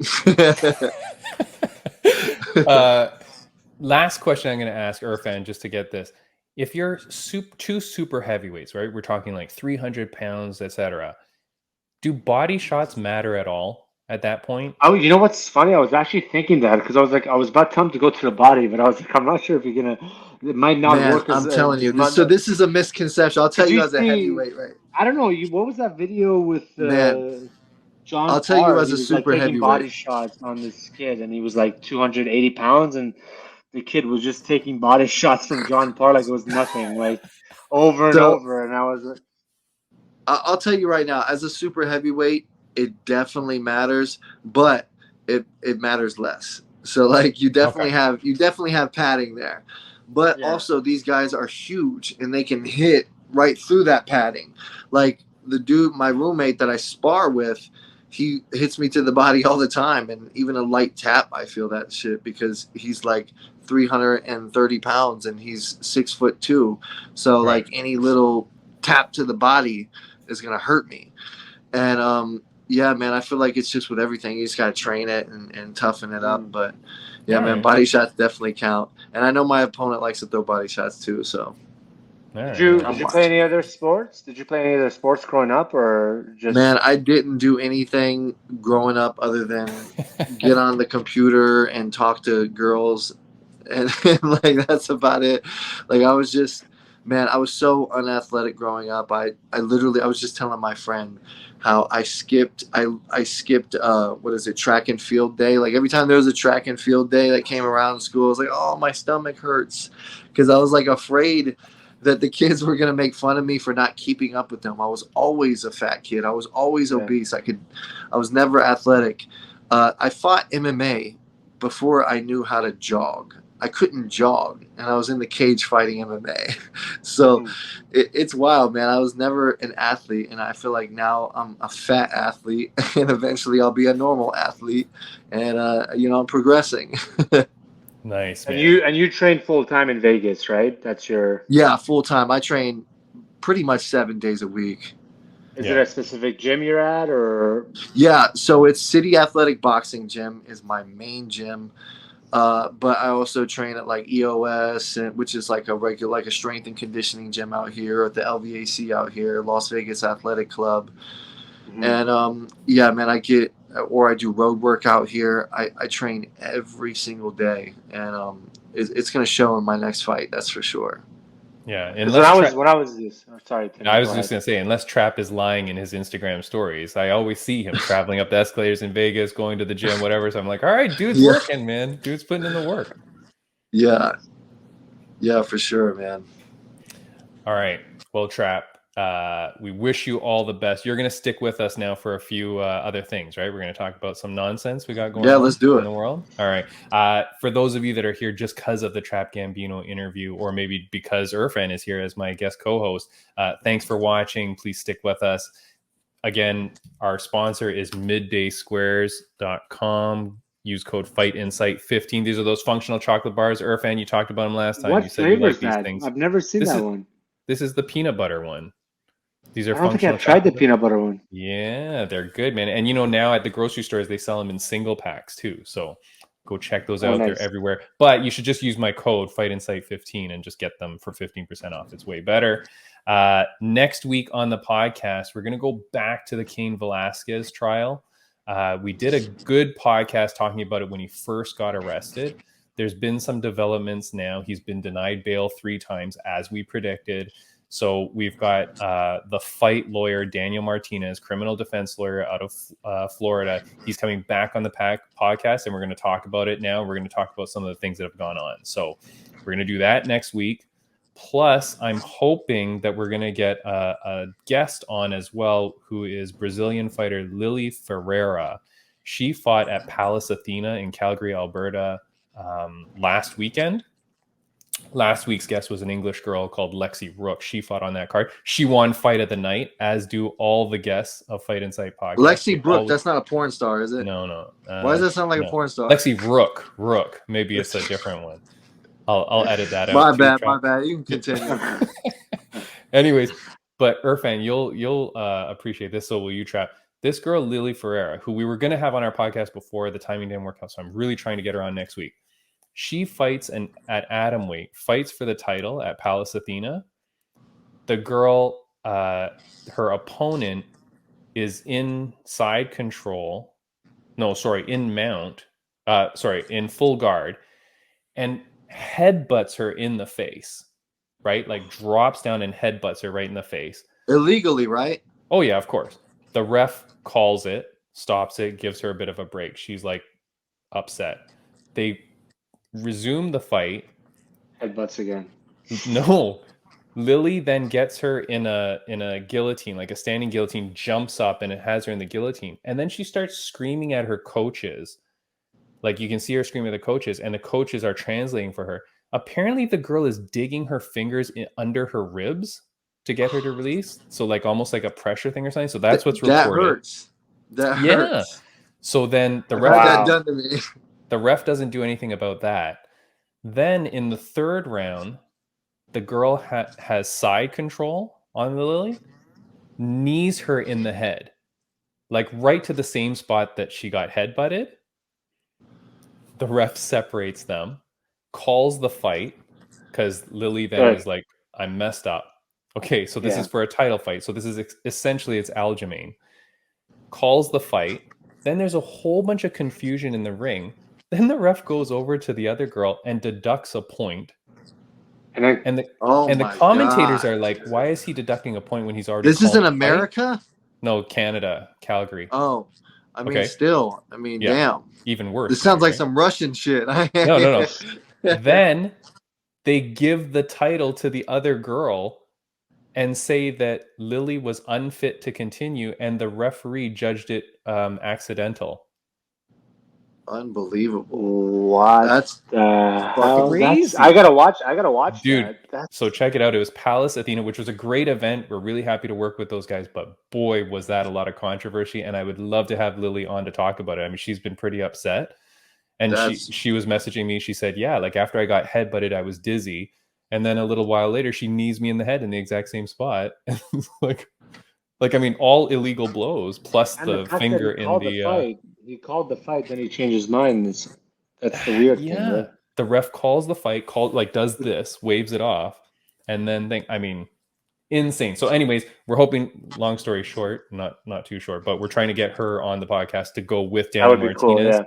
[SPEAKER 3] Last question I'm going to ask Erfan just to get this. If you're two super heavyweights, right? We're talking like 300 pounds, etc. Do body shots matter at all at that point?
[SPEAKER 1] Oh, you know what's funny? I was actually thinking that because I was about to tell him to go to the body, but I was like, I'm not sure if you're gonna. It might not
[SPEAKER 4] Man,
[SPEAKER 1] work as.
[SPEAKER 4] I'm telling you.
[SPEAKER 1] Might
[SPEAKER 4] So
[SPEAKER 1] not-
[SPEAKER 4] this is a misconception. I'll tell
[SPEAKER 1] Did
[SPEAKER 4] you
[SPEAKER 1] you
[SPEAKER 4] as a
[SPEAKER 1] see-
[SPEAKER 4] heavyweight, right?
[SPEAKER 1] I don't know. What was that video with
[SPEAKER 4] Man,
[SPEAKER 1] John?
[SPEAKER 4] I'll tell you
[SPEAKER 1] Parr?
[SPEAKER 4] as
[SPEAKER 1] He
[SPEAKER 4] a
[SPEAKER 1] was
[SPEAKER 4] super
[SPEAKER 1] like taking body
[SPEAKER 4] heavyweight.
[SPEAKER 1] shots on this kid, and he was like 280 pounds, and the kid was just taking body shots from John Parr like it was nothing, like over and
[SPEAKER 4] So-
[SPEAKER 1] over. And I was like,
[SPEAKER 4] I'll tell you right now, as a super heavyweight, it definitely matters, but it matters less. So like you definitely have padding there. But
[SPEAKER 1] Yeah.
[SPEAKER 4] also these guys are huge and they can hit right through that padding. Like the dude, my roommate that I spar with, he hits me to the body all the time, and even a light tap, I feel that shit because he's like 330 pounds and he's 6'2". So
[SPEAKER 3] Right.
[SPEAKER 4] like any little tap to the body is gonna hurt me. And yeah, man, I feel like it's just with everything. You just gotta train it and toughen it up. But yeah, man,
[SPEAKER 3] Alright.
[SPEAKER 4] body shots definitely count. And I know my opponent likes to throw body shots too. So
[SPEAKER 3] All right.
[SPEAKER 1] did you play any other sports? Did you play any other sports growing up, or just?
[SPEAKER 4] man, I didn't do anything growing up other than get on the computer and talk to girls, and like that's about it. Like I was just, man, I was so unathletic growing up. I literally, I was just telling my friend how I skipped what is it, track and field day. Like every time there was a track and field day that came around in school, I was like, oh, my stomach hurts, because I was like afraid that the kids were gonna make fun of me for not keeping up with them. I was always a fat kid. I was always obese. I was never athletic. I fought MMA before I knew how to jog. I couldn't jog, and I was in the cage fighting MMA. So it's wild, man. I was never an athlete, and I feel like now I'm a fat athlete, and eventually I'll be a normal athlete, and I'm progressing.
[SPEAKER 3] Nice, man.
[SPEAKER 1] And you train full time in Vegas, right? That's your.
[SPEAKER 4] Yeah, full time. I train pretty much 7 days a week.
[SPEAKER 1] Is
[SPEAKER 3] Yeah.
[SPEAKER 1] it a specific gym you're at, or?
[SPEAKER 4] Yeah, so it's City Athletic Boxing Gym is my main gym. But I also train at like EOS, which is like a strength and conditioning gym out here, at the LVAC out here, Las Vegas Athletic Club. And yeah, man, I do road work out here. I train every single day, and it's gonna show in my next fight, that's for sure.
[SPEAKER 3] Yeah,
[SPEAKER 1] Because
[SPEAKER 3] unless
[SPEAKER 1] when I was this, oh, sorry, Tim,
[SPEAKER 3] I
[SPEAKER 1] go
[SPEAKER 3] was just
[SPEAKER 1] ahead.
[SPEAKER 3] gonna say, unless Trap is lying in his Instagram stories, I always see him traveling up the escalators in Vegas, going to the gym, whatever. So I'm like, all right, dude's
[SPEAKER 4] Yeah.
[SPEAKER 3] working, man. Dude's putting in the work.
[SPEAKER 4] Yeah. Yeah, for sure, man.
[SPEAKER 3] All right. Well, Trap, we wish you all the best. You're going to stick with us now for a few other things, right? We're going to talk about some nonsense we got going
[SPEAKER 4] Yeah,
[SPEAKER 3] on
[SPEAKER 4] let's do
[SPEAKER 3] in
[SPEAKER 4] it.
[SPEAKER 3] the world. All right. For those of you that are here just because of the Trap Gambino interview, or maybe because Erfan is here as my guest co-host, thanks for watching. Please stick with us. Again, our sponsor is middaysquares.com. Use code FIGHTINSIGHT15. These are those functional chocolate bars. Erfan, you talked about them last time.
[SPEAKER 1] What
[SPEAKER 3] You said you
[SPEAKER 1] flavor
[SPEAKER 3] like
[SPEAKER 1] is
[SPEAKER 3] these
[SPEAKER 1] that?
[SPEAKER 3] things.
[SPEAKER 1] I've never seen
[SPEAKER 3] This
[SPEAKER 1] that
[SPEAKER 3] is
[SPEAKER 1] one.
[SPEAKER 3] this is the peanut butter one. These are
[SPEAKER 1] I don't think
[SPEAKER 3] functional
[SPEAKER 1] I've tried the
[SPEAKER 3] chocolate.
[SPEAKER 1] peanut butter one.
[SPEAKER 3] Yeah, they're good, man. And now at the grocery stores, they sell them in single packs too. So go check those
[SPEAKER 1] Oh,
[SPEAKER 3] out.
[SPEAKER 1] nice.
[SPEAKER 3] They're everywhere. But you should just use my code FIGHTINSIGHT15 and just get them for 15% off. It's way better. Next week on the podcast, we're going to go back to the Cain Velasquez trial. We did a good podcast talking about it when he first got arrested. There's been some developments now. He's been denied bail 3 times, as we predicted. So we've got the fight lawyer, Daniel Martinez, criminal defense lawyer out of Florida. He's coming back on the podcast, and we're going to talk about it now. We're going to talk about some of the things that have gone on. So we're going to do that next week. Plus, I'm hoping that we're going to get a guest on as well, who is Brazilian fighter Lily Ferreira. She fought at Pallas Athena in Calgary, Alberta last weekend. Last week's guest was an English girl called Lexi Rook. She fought on that card. She won Fight of the Night, as do all the guests of Fight Insight podcast.
[SPEAKER 4] Lexi Brooke, that's not a porn star, is it?
[SPEAKER 3] No.
[SPEAKER 4] Why does that sound like a porn star?
[SPEAKER 3] Lexi Rook. Maybe it's a different one. I'll edit that out.
[SPEAKER 4] My bad. You can continue.
[SPEAKER 3] Anyways, but Erfan, you'll appreciate this. So will you, Trap? This girl, Lily Ferreira, who we were going to have on our podcast before, the timing didn't work out. So I'm really trying to get her on next week. She fights at atomweight, fights for the title at Pallas Athena. The girl, her opponent is in side control. No, sorry, in mount. In full guard, and headbutts her in the face, right? Like drops down and headbutts her right in the face.
[SPEAKER 4] Illegally, right?
[SPEAKER 3] Oh yeah, of course. The ref calls it, stops it, gives her a bit of a break. She's like upset. They resume the fight.
[SPEAKER 1] Headbutts again.
[SPEAKER 3] No. Lily then gets her in a guillotine, like a standing guillotine, jumps up and it has her in the guillotine. And then she starts screaming at her coaches. Like you can see her screaming at the coaches, and the coaches are translating for her. Apparently the girl is digging her fingers under her ribs to get her to release. So like almost like a pressure thing or something. So that's what's reported.
[SPEAKER 4] That hurts. That hurts.
[SPEAKER 3] So then the
[SPEAKER 4] I've
[SPEAKER 3] ref
[SPEAKER 4] had that done to me.
[SPEAKER 3] The ref doesn't do anything about that. Then in the third round, the girl has side control on the Lily, knees her in the head, like right to the same spot that she got headbutted. The ref separates them, calls the fight, because Lily then is like, I'm messed up. Okay, so this is for a title fight. So this is essentially it's Aljamain. Calls the fight. Then there's a whole bunch of confusion in the ring. Then the ref goes over to the other girl and deducts a point. And the commentators are like, why is he deducting a point when he's already
[SPEAKER 4] This is in America?
[SPEAKER 3] No, Canada, Calgary.
[SPEAKER 4] Oh, I mean, still. I mean, damn.
[SPEAKER 3] Even worse.
[SPEAKER 4] This sounds like some Russian shit.
[SPEAKER 3] No. Then they give the title to the other girl and say that Lily was unfit to continue, and the referee judged it accidental.
[SPEAKER 4] Unbelievable.
[SPEAKER 1] What?
[SPEAKER 4] That's
[SPEAKER 3] crazy.
[SPEAKER 1] I gotta watch,
[SPEAKER 3] dude.
[SPEAKER 1] That.
[SPEAKER 3] So check it out. It was Pallas Athena, which was a great event. We're really happy to work with those guys, but boy, was that a lot of controversy. And I would love to have Lily on to talk about it. I mean, she's been pretty upset, and she was messaging me. She said, "Yeah, like after I got headbutted, I was dizzy, and then a little while later, she knees me in the head in the exact same spot." like I mean, all illegal blows plus the finger in the
[SPEAKER 1] fight. He called the fight, then he changed his mind. That's the weird thing. Right?
[SPEAKER 3] The ref calls the fight, does this, waves it off, and then insane. So anyways, we're hoping, long story short, not too short, but we're trying to get her on the podcast to go with Daniel Martinez.
[SPEAKER 1] Cool,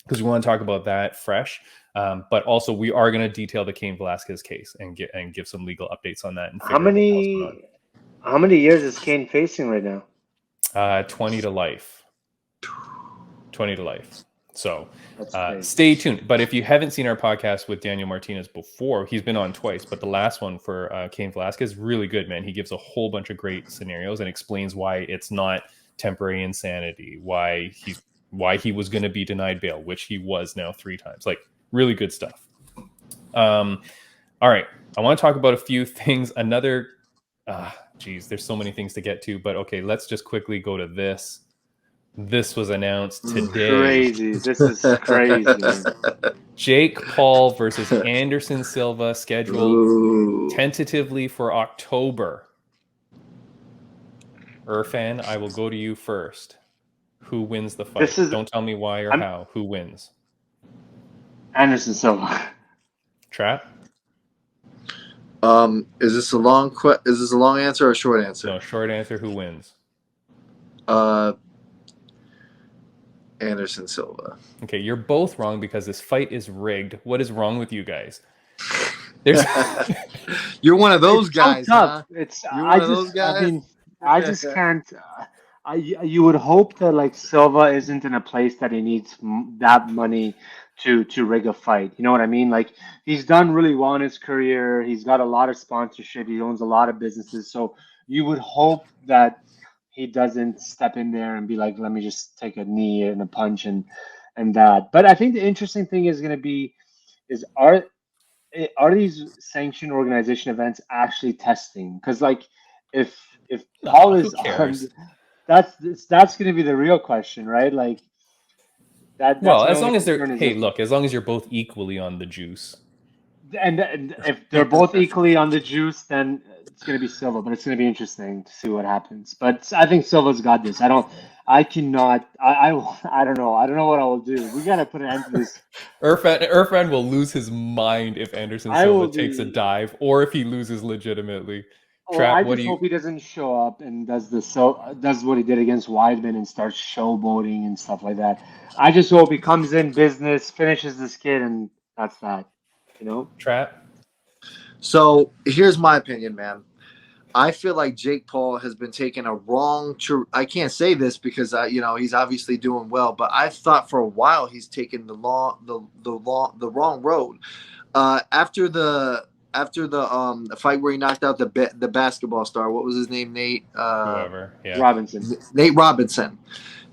[SPEAKER 3] because we want to talk about that fresh. But also, we are going to detail the Cain Velasquez case and give some legal updates on that. And
[SPEAKER 1] How
[SPEAKER 3] figure out what the hell's going
[SPEAKER 1] how many years is Kane facing right now?
[SPEAKER 3] on. 20 to life. 20 to life. So
[SPEAKER 1] That's crazy.
[SPEAKER 3] stay tuned. But if you haven't seen our podcast with Daniel Martinez before, he's been on twice. But the last one for Cain Velasquez, really good, man. He gives a whole bunch of great scenarios and explains why it's not temporary insanity, why he was going to be denied bail, which he was now 3 times. Like, really good stuff. All right. I want to talk about a few things. Another, there's so many things to get to. But okay, let's just quickly go to this. This was announced today.
[SPEAKER 1] Crazy. This is crazy.
[SPEAKER 3] Jake Paul versus Anderson Silva scheduled tentatively for October. Erfan, I will go to you first. Who wins the fight? Don't tell me why or how. Who wins?
[SPEAKER 1] Anderson Silva.
[SPEAKER 3] Trap?
[SPEAKER 4] Is this a long answer or a short answer?
[SPEAKER 3] No, short answer. Who wins?
[SPEAKER 4] Anderson Silva.
[SPEAKER 3] Okay, you're both wrong because this fight is rigged. What is wrong with you guys? There's
[SPEAKER 4] You're one of those guys.
[SPEAKER 1] So tough.
[SPEAKER 4] Huh? You're one of those guys.
[SPEAKER 1] I mean, I just can't. You would hope that like Silva isn't in a place that he needs that money to rig a fight. You know what I mean? Like, he's done really well in his career. He's got a lot of sponsorship. He owns a lot of businesses. So you would hope that he doesn't step in there and be like, let me just take a knee and a punch and that. But I think the interesting thing is going to be are these sanctioned organization events actually testing? Because like if Paul is on, that's going to be the real question, right? Like that.
[SPEAKER 3] Well, as long as they're as long as you're both equally on the juice.
[SPEAKER 1] And if they're both equally on the juice, then it's going to be Silva, but it's going to be interesting to see what happens. But I think Silva's got this. I don't know. I don't know what I will do. We got to put an end to this.
[SPEAKER 3] Erfan will lose his mind if Anderson Silva takes a dive, or if he loses legitimately.
[SPEAKER 1] I just hope he doesn't show up and does what he did against Weidman and starts showboating and stuff like that. I just hope he comes in business, finishes this kid, and that's that. You know?
[SPEAKER 3] Trap.
[SPEAKER 4] So here's my opinion, man. I feel like Jake Paul has been taking a wrong. I can't say this because he's obviously doing well, but I thought for a while he's taken the wrong road. After the fight where he knocked out the basketball star, what was his name?
[SPEAKER 1] Robinson.
[SPEAKER 4] Nate Robinson.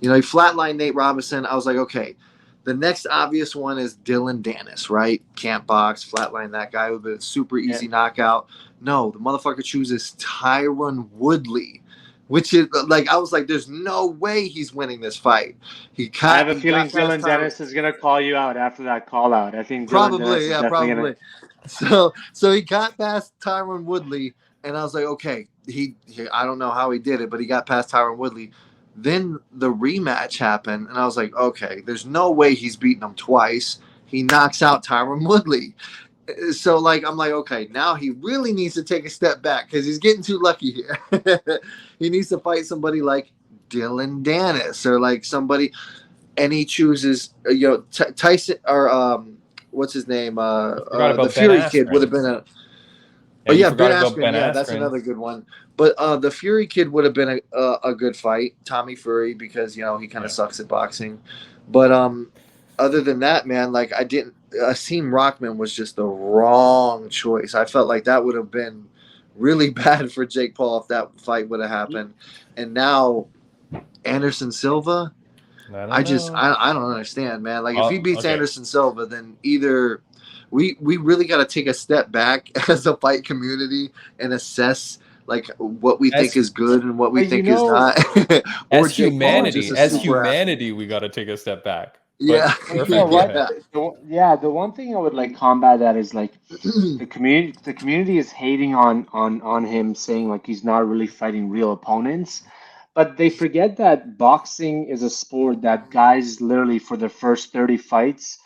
[SPEAKER 4] He flatlined Nate Robinson. I was like, okay. The next obvious one is Dylan Dennis, right? Can't box, flatline that guy with a super easy knockout. No, the motherfucker chooses Tyron Woodley, which is like, I was like, there's no way he's winning this fight. I
[SPEAKER 1] have a feeling Dylan Dennis is gonna call you out after that call out. I think
[SPEAKER 4] probably. So he got past Tyron Woodley, and I was like, okay, he I don't know how he did it, but he got past Tyron Woodley. Then the rematch happened, and I was like, okay, there's no way he's beaten him twice. He knocks out Tyron Woodley. So, like, I'm like, okay, now he really needs to take a step back because he's getting too lucky here. He needs to fight somebody like Dylan Dennis or like somebody, and he chooses, Tyson or what's his name? The Fury kid would have been a. Oh yeah, Ben Askren. Yeah, that's another good one. But the Fury kid would have been a good fight, Tommy Fury, because he kind of sucks at boxing. But other than that, man, like Asim Rockman was just the wrong choice. I felt like that would have been really bad for Jake Paul if that fight would have happened. And now Anderson Silva, I don't understand, man. Like if he beats Anderson Silva, then either we really got to take a step back as a fight community and assess like what we think is good and what we think is not.
[SPEAKER 3] Or as humanity, we got to take a step back.
[SPEAKER 4] Yeah.
[SPEAKER 1] The one thing I would like combat that is like the community is hating on him, saying like he's not really fighting real opponents. But they forget that boxing is a sport that guys literally for their first 30 fights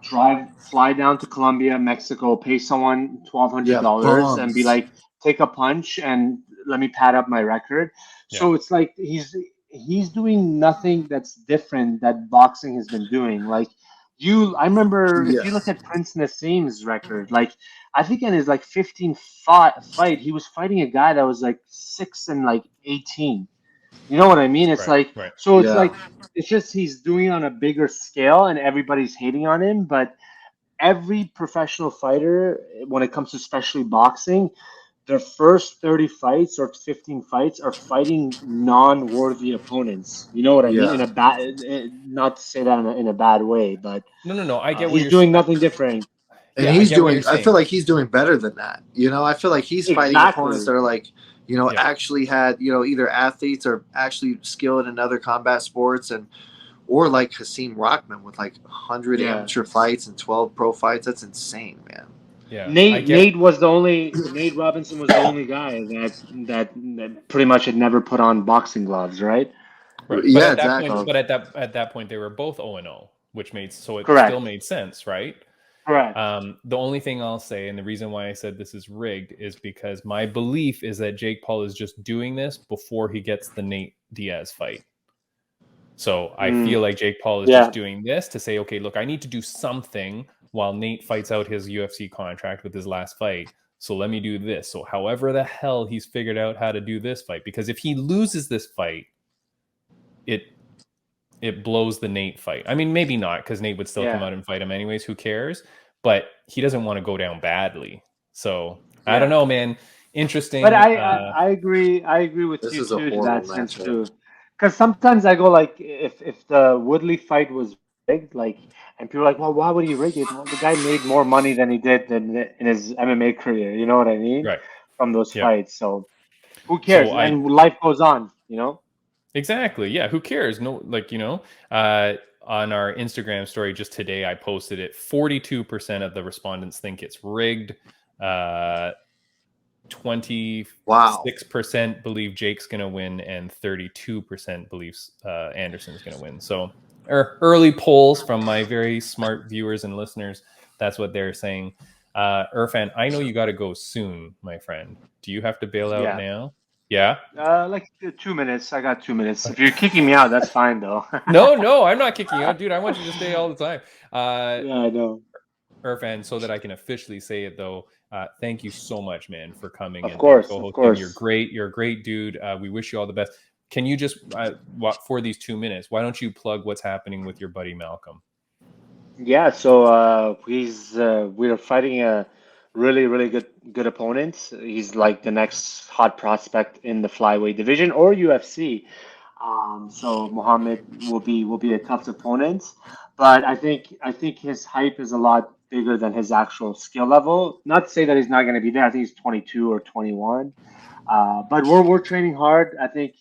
[SPEAKER 1] fly down to Colombia, Mexico, pay someone $1,200 and be like, take a punch and let me pad up my record. Yeah. So it's like he's doing nothing that's different that boxing has been doing. Like I remember if you look
[SPEAKER 4] Yes.
[SPEAKER 1] at Prince Nassim's record, like I think in his like 15 fight, he was fighting a guy that was like 6 and 18. You know what I mean? It's
[SPEAKER 3] Right,
[SPEAKER 1] like
[SPEAKER 3] right.
[SPEAKER 1] so it's
[SPEAKER 4] Yeah.
[SPEAKER 1] like it's just he's doing it on a bigger scale and everybody's hating on him, but every professional fighter, when it comes to especially boxing, their first 30 fights or 15 fights are fighting non-worthy opponents. You know what I mean?
[SPEAKER 4] Yeah.
[SPEAKER 1] In a bad, not to say that in a bad way, but
[SPEAKER 3] No. I get what
[SPEAKER 1] he's
[SPEAKER 3] you're
[SPEAKER 1] doing
[SPEAKER 3] saying.
[SPEAKER 1] nothing different.
[SPEAKER 4] And
[SPEAKER 3] Yeah, I
[SPEAKER 4] he's
[SPEAKER 3] get what
[SPEAKER 4] doing,
[SPEAKER 3] you're
[SPEAKER 4] I feel
[SPEAKER 3] saying.
[SPEAKER 4] like he's doing better than that. I feel like he's fighting opponents
[SPEAKER 1] Exactly.
[SPEAKER 4] that are like,
[SPEAKER 3] Yeah.
[SPEAKER 4] actually had, either athletes or actually skilled in other combat sports or like Hasim Rockman with like 100
[SPEAKER 1] Yeah.
[SPEAKER 4] amateur fights and 12 pro fights. That's insane, man.
[SPEAKER 3] Yeah, I
[SPEAKER 1] Nate
[SPEAKER 3] get.
[SPEAKER 1] Nate Robinson was the only guy that pretty much had never put on boxing gloves, right?
[SPEAKER 3] Right. But
[SPEAKER 4] Yeah,
[SPEAKER 3] at that point,
[SPEAKER 4] exactly.
[SPEAKER 3] at that point, they were both 0-0, which made so it
[SPEAKER 1] Correct.
[SPEAKER 3] still made sense, right?
[SPEAKER 1] Correct.
[SPEAKER 3] The only thing I'll say, and the reason why I said this is rigged, is because my belief is that Jake Paul is just doing this before he gets the Nate Diaz fight. So I feel like Jake Paul is just doing this to say, okay, look, I need to do something while Nate fights out his UFC contract with his last fight. So let me do this. So however the hell he's figured out how to do this fight, because if he loses this fight, it blows the Nate fight. I mean, maybe not, because Nate would still come out and fight him anyways. Who cares? But he doesn't want to go down badly. So I don't know, man. Interesting.
[SPEAKER 1] But I agree. I agree with
[SPEAKER 4] This
[SPEAKER 1] you
[SPEAKER 4] is a
[SPEAKER 1] too to
[SPEAKER 4] horrible
[SPEAKER 1] that sense
[SPEAKER 4] matchup.
[SPEAKER 1] too. Because sometimes I go like, if the Woodley fight was rigged, like, and people are like, well, why would he rig it? Well, the guy made more money than he did in his MMA career. You know what I mean?
[SPEAKER 3] Right.
[SPEAKER 1] From those
[SPEAKER 3] Yeah.
[SPEAKER 1] fights. So who cares?
[SPEAKER 3] So
[SPEAKER 1] And life goes on. You know.
[SPEAKER 3] Exactly. Yeah. Who cares? No, like, on our Instagram story just today, I posted it. 42% of the respondents think it's rigged. 26% believe Jake's going to win, and 32% believes Anderson's going to win. So, early polls from my very smart viewers and listeners, that's what they're saying. Erfan, I know you got to go soon, my friend. Do you have to bail out now? Yeah.
[SPEAKER 1] Like 2 minutes. I got 2 minutes. If you're kicking me out, that's fine though.
[SPEAKER 3] No, I'm not kicking you out, dude. I want you to stay all the time.
[SPEAKER 1] Yeah, I know.
[SPEAKER 3] Erfan, so that I can officially say it though, thank you so much, man, for coming.
[SPEAKER 1] Of course.
[SPEAKER 3] You're great. You're a great dude. We wish you all the best. Can you just, for these 2 minutes, why don't you plug what's happening with your buddy Malcolm?
[SPEAKER 1] Yeah, so we're fighting a really good opponent. He's like the next hot prospect in the flyweight division or UFC. So Muhammad will be a tough opponent, but I think his hype is a lot bigger than his actual skill level. Not to say that he's not going to be there. I think he's 22 or 21. But we're training hard. I think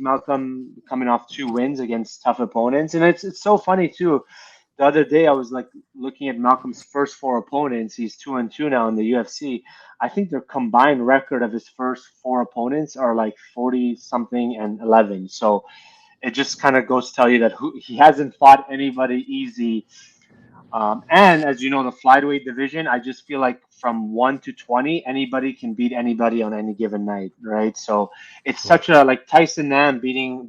[SPEAKER 1] Malcolm coming off 2 wins against tough opponents, and it's so funny too. The other day I was like looking at Malcolm's first 4 opponents. He's 2-2 now in the UFC. I think their combined record of his first 4 opponents are like 40 something and 11. So it just kind of goes to tell you that he hasn't fought anybody easy. And as you know, the flyweight division, I just feel like from 1 to 20, anybody can beat anybody on any given night, right? So it's such a like Tyson Nam beating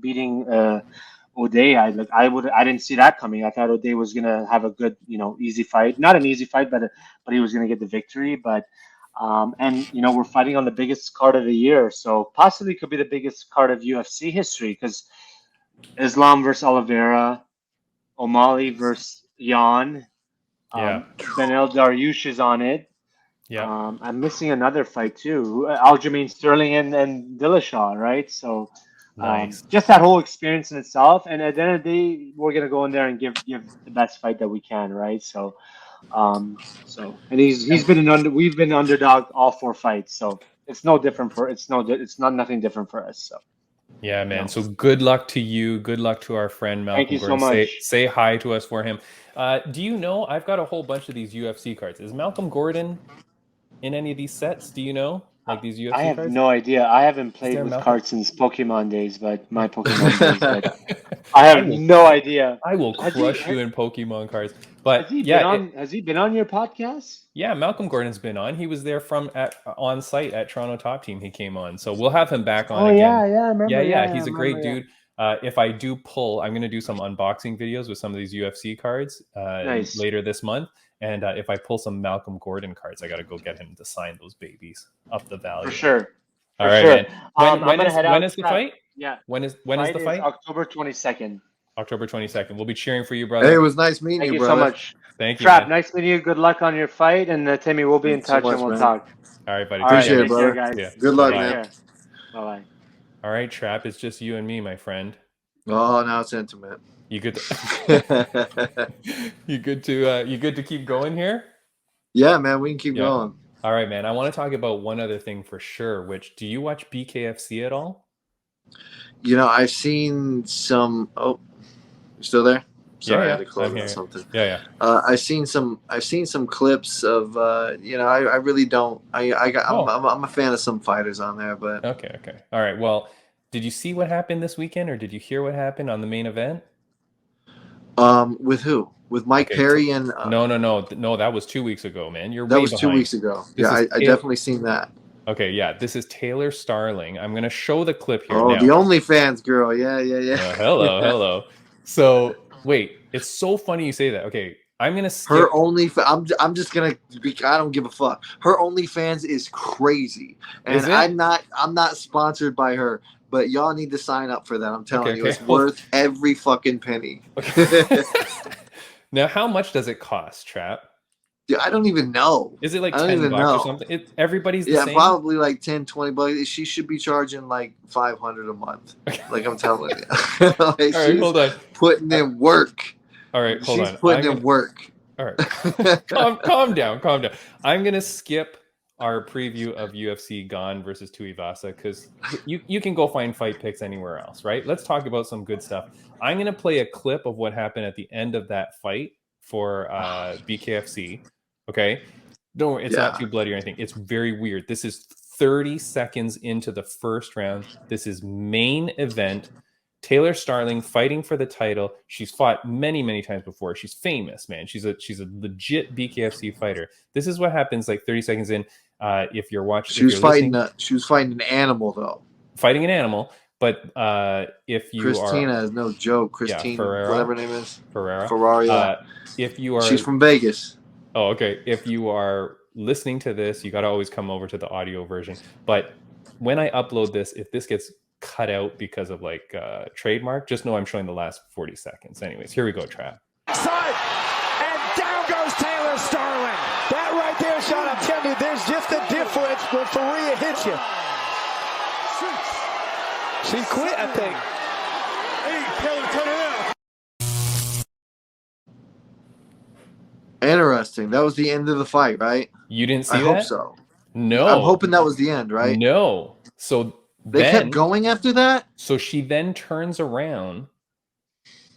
[SPEAKER 1] O'Day. I didn't see that coming. I thought O'Day was gonna have a good, easy fight. Not an easy fight, but he was gonna get the victory. But and we're fighting on the biggest card of the year, so possibly could be the biggest card of UFC history because Islam versus Oliveira, O'Malley versus Jan. Benel Dariush is on it.
[SPEAKER 3] Yeah.
[SPEAKER 1] I'm missing another fight too. Aljamain Sterling and Dillashaw, right? So
[SPEAKER 3] Nice.
[SPEAKER 1] just that whole experience in itself. And at the end of the day, we're gonna go in there and give the best fight that we can, right? So and we've been underdog all 4 fights, so it's no different it's not nothing different for us. So
[SPEAKER 3] yeah, man. So good luck to you. Good luck to our friend Malcolm.
[SPEAKER 1] Thank you so
[SPEAKER 3] Gordon.
[SPEAKER 1] much.
[SPEAKER 3] Say hi to us for him. Do you know, I've got a whole bunch of these UFC cards. Is Malcolm Gordon in any of these sets? Do you know? Like these UFC
[SPEAKER 1] I have
[SPEAKER 3] cards?
[SPEAKER 1] no idea. I haven't played with cards since Pokemon days, but my Pokemon days. But I have no idea.
[SPEAKER 3] I will crush you in Pokemon cards. But
[SPEAKER 1] has he been on your podcast?
[SPEAKER 3] Yeah, Malcolm Gordon's been on. He was there on site at Toronto Top Team. He came on, so we'll have him back on again.
[SPEAKER 1] Yeah, I remember.
[SPEAKER 3] Yeah, he's a great dude. If I do pull, I'm going to do some unboxing videos with some of these UFC cards
[SPEAKER 1] Nice.
[SPEAKER 3] later this month. And if I pull some Malcolm Gordon cards, I got to go get him to sign those babies, up the value.
[SPEAKER 1] For sure.
[SPEAKER 3] All
[SPEAKER 1] For
[SPEAKER 3] right,
[SPEAKER 1] sure.
[SPEAKER 3] man.
[SPEAKER 1] I'm gonna head out.
[SPEAKER 3] When is the fight?
[SPEAKER 1] Yeah.
[SPEAKER 3] When is
[SPEAKER 1] Fight
[SPEAKER 3] the
[SPEAKER 1] is
[SPEAKER 3] fight?
[SPEAKER 1] October 22nd.
[SPEAKER 3] October 22nd. We'll be cheering for you, brother.
[SPEAKER 4] Hey, it was nice meeting
[SPEAKER 1] Thank
[SPEAKER 4] you,
[SPEAKER 1] you
[SPEAKER 4] brother.
[SPEAKER 1] so much.
[SPEAKER 3] Thank you,
[SPEAKER 1] Trap,
[SPEAKER 3] man.
[SPEAKER 1] nice meeting you. Good luck on your fight. And Timmy, we'll be
[SPEAKER 4] Thanks
[SPEAKER 1] in
[SPEAKER 4] so
[SPEAKER 1] touch
[SPEAKER 4] much,
[SPEAKER 1] and we'll
[SPEAKER 4] man.
[SPEAKER 1] talk.
[SPEAKER 3] All right, buddy.
[SPEAKER 1] All right,
[SPEAKER 4] Appreciate it,
[SPEAKER 1] take
[SPEAKER 4] brother.
[SPEAKER 1] care, guys.
[SPEAKER 3] Yeah.
[SPEAKER 4] Good luck,
[SPEAKER 3] Bye-bye.
[SPEAKER 4] man.
[SPEAKER 1] Bye-bye.
[SPEAKER 3] All right, Trap. It's just you and me, my friend.
[SPEAKER 4] Oh, now it's intimate.
[SPEAKER 3] You good? To, you good to keep going here?
[SPEAKER 4] Yeah, man, we can keep
[SPEAKER 3] Yeah.
[SPEAKER 4] going.
[SPEAKER 3] All right, man. I want to talk about one other thing for sure. Which, do you watch BKFC at all?
[SPEAKER 4] You know, I've seen some. Oh, you still there? Sorry, I had to close
[SPEAKER 3] I'm
[SPEAKER 4] out
[SPEAKER 3] here.
[SPEAKER 4] something.
[SPEAKER 3] Yeah.
[SPEAKER 4] I've seen some clips of. You know, I really don't. I'm a fan of some fighters on there, but
[SPEAKER 3] Okay. All right. Well, did you see what happened this weekend, or did you hear what happened on the main event?
[SPEAKER 4] with who? With Mike
[SPEAKER 3] Okay,
[SPEAKER 4] Perry and
[SPEAKER 3] No. That was 2 weeks ago, man. You're
[SPEAKER 4] that
[SPEAKER 3] way
[SPEAKER 4] was 2
[SPEAKER 3] behind.
[SPEAKER 4] weeks ago.
[SPEAKER 3] This
[SPEAKER 4] Yeah,
[SPEAKER 3] is
[SPEAKER 4] I definitely seen that.
[SPEAKER 3] Okay, yeah. This is Taylor Starling. I'm gonna show the clip here
[SPEAKER 4] Oh,
[SPEAKER 3] now.
[SPEAKER 4] the OnlyFans girl. Yeah.
[SPEAKER 3] Hello. So wait, it's so funny you say that. Okay, I'm gonna skip.
[SPEAKER 4] Her I'm just gonna be. I don't give a fuck. Her OnlyFans is crazy, and
[SPEAKER 3] Is it?
[SPEAKER 4] I'm not sponsored by her. But y'all need to sign up for that. I'm telling you,
[SPEAKER 3] Okay.
[SPEAKER 4] it's worth every fucking penny.
[SPEAKER 3] Okay. Now, how much does it cost, Trap?
[SPEAKER 4] Dude, I don't even know.
[SPEAKER 3] Is it like
[SPEAKER 4] I don't
[SPEAKER 3] $10
[SPEAKER 4] even
[SPEAKER 3] or
[SPEAKER 4] know.
[SPEAKER 3] something? Everybody's the
[SPEAKER 4] Yeah,
[SPEAKER 3] same.
[SPEAKER 4] probably like 10, 20 bucks. She should be charging like $500 a month. Like I'm telling you. Like,
[SPEAKER 3] All right,
[SPEAKER 4] she's
[SPEAKER 3] hold on.
[SPEAKER 4] putting in work.
[SPEAKER 3] All right, hold
[SPEAKER 4] She's
[SPEAKER 3] on.
[SPEAKER 4] putting in work.
[SPEAKER 3] All right, calm down. I'm gonna skip our preview of UFC Gone versus Tuivasa because you can go find fight picks anywhere else, right? Let's talk about some good stuff. I'm gonna play a clip of what happened at the end of that fight for BKFC. Okay, don't worry, it's not too bloody or anything. It's very weird. This is 30 seconds into the first round. This is main event. Taylor Starling fighting for the title. She's fought many times before. She's famous, man. She's a legit BKFC fighter. This is what happens like 30 seconds in. If you're watching,
[SPEAKER 4] she was fighting an animal though.
[SPEAKER 3] Fighting an animal, but if you
[SPEAKER 4] Christina is no joke. Christine,
[SPEAKER 3] Ferreira,
[SPEAKER 4] whatever her name is.
[SPEAKER 3] Ferrara.
[SPEAKER 4] Yeah.
[SPEAKER 3] If you are,
[SPEAKER 4] she's from Vegas.
[SPEAKER 3] Oh, okay. If you are listening to this, you got to always come over to the audio version. But when I upload this, if this gets cut out because of like trademark, just know I'm showing the last 40 seconds. Anyways, here we go, Trap.
[SPEAKER 6] Side, and down goes Taylor Starling. That right there, Sean, I'm telling you, there's just a difference when Faria hits you. She quit, I think. Hey, Taylor, turn it out.
[SPEAKER 4] Interesting. That was the end of the fight, right?
[SPEAKER 3] You didn't see
[SPEAKER 4] I
[SPEAKER 3] that?
[SPEAKER 4] hope so.
[SPEAKER 3] No.
[SPEAKER 4] I'm hoping that was the end, right?
[SPEAKER 3] No. So
[SPEAKER 4] they kept going after that?
[SPEAKER 3] So she then turns around.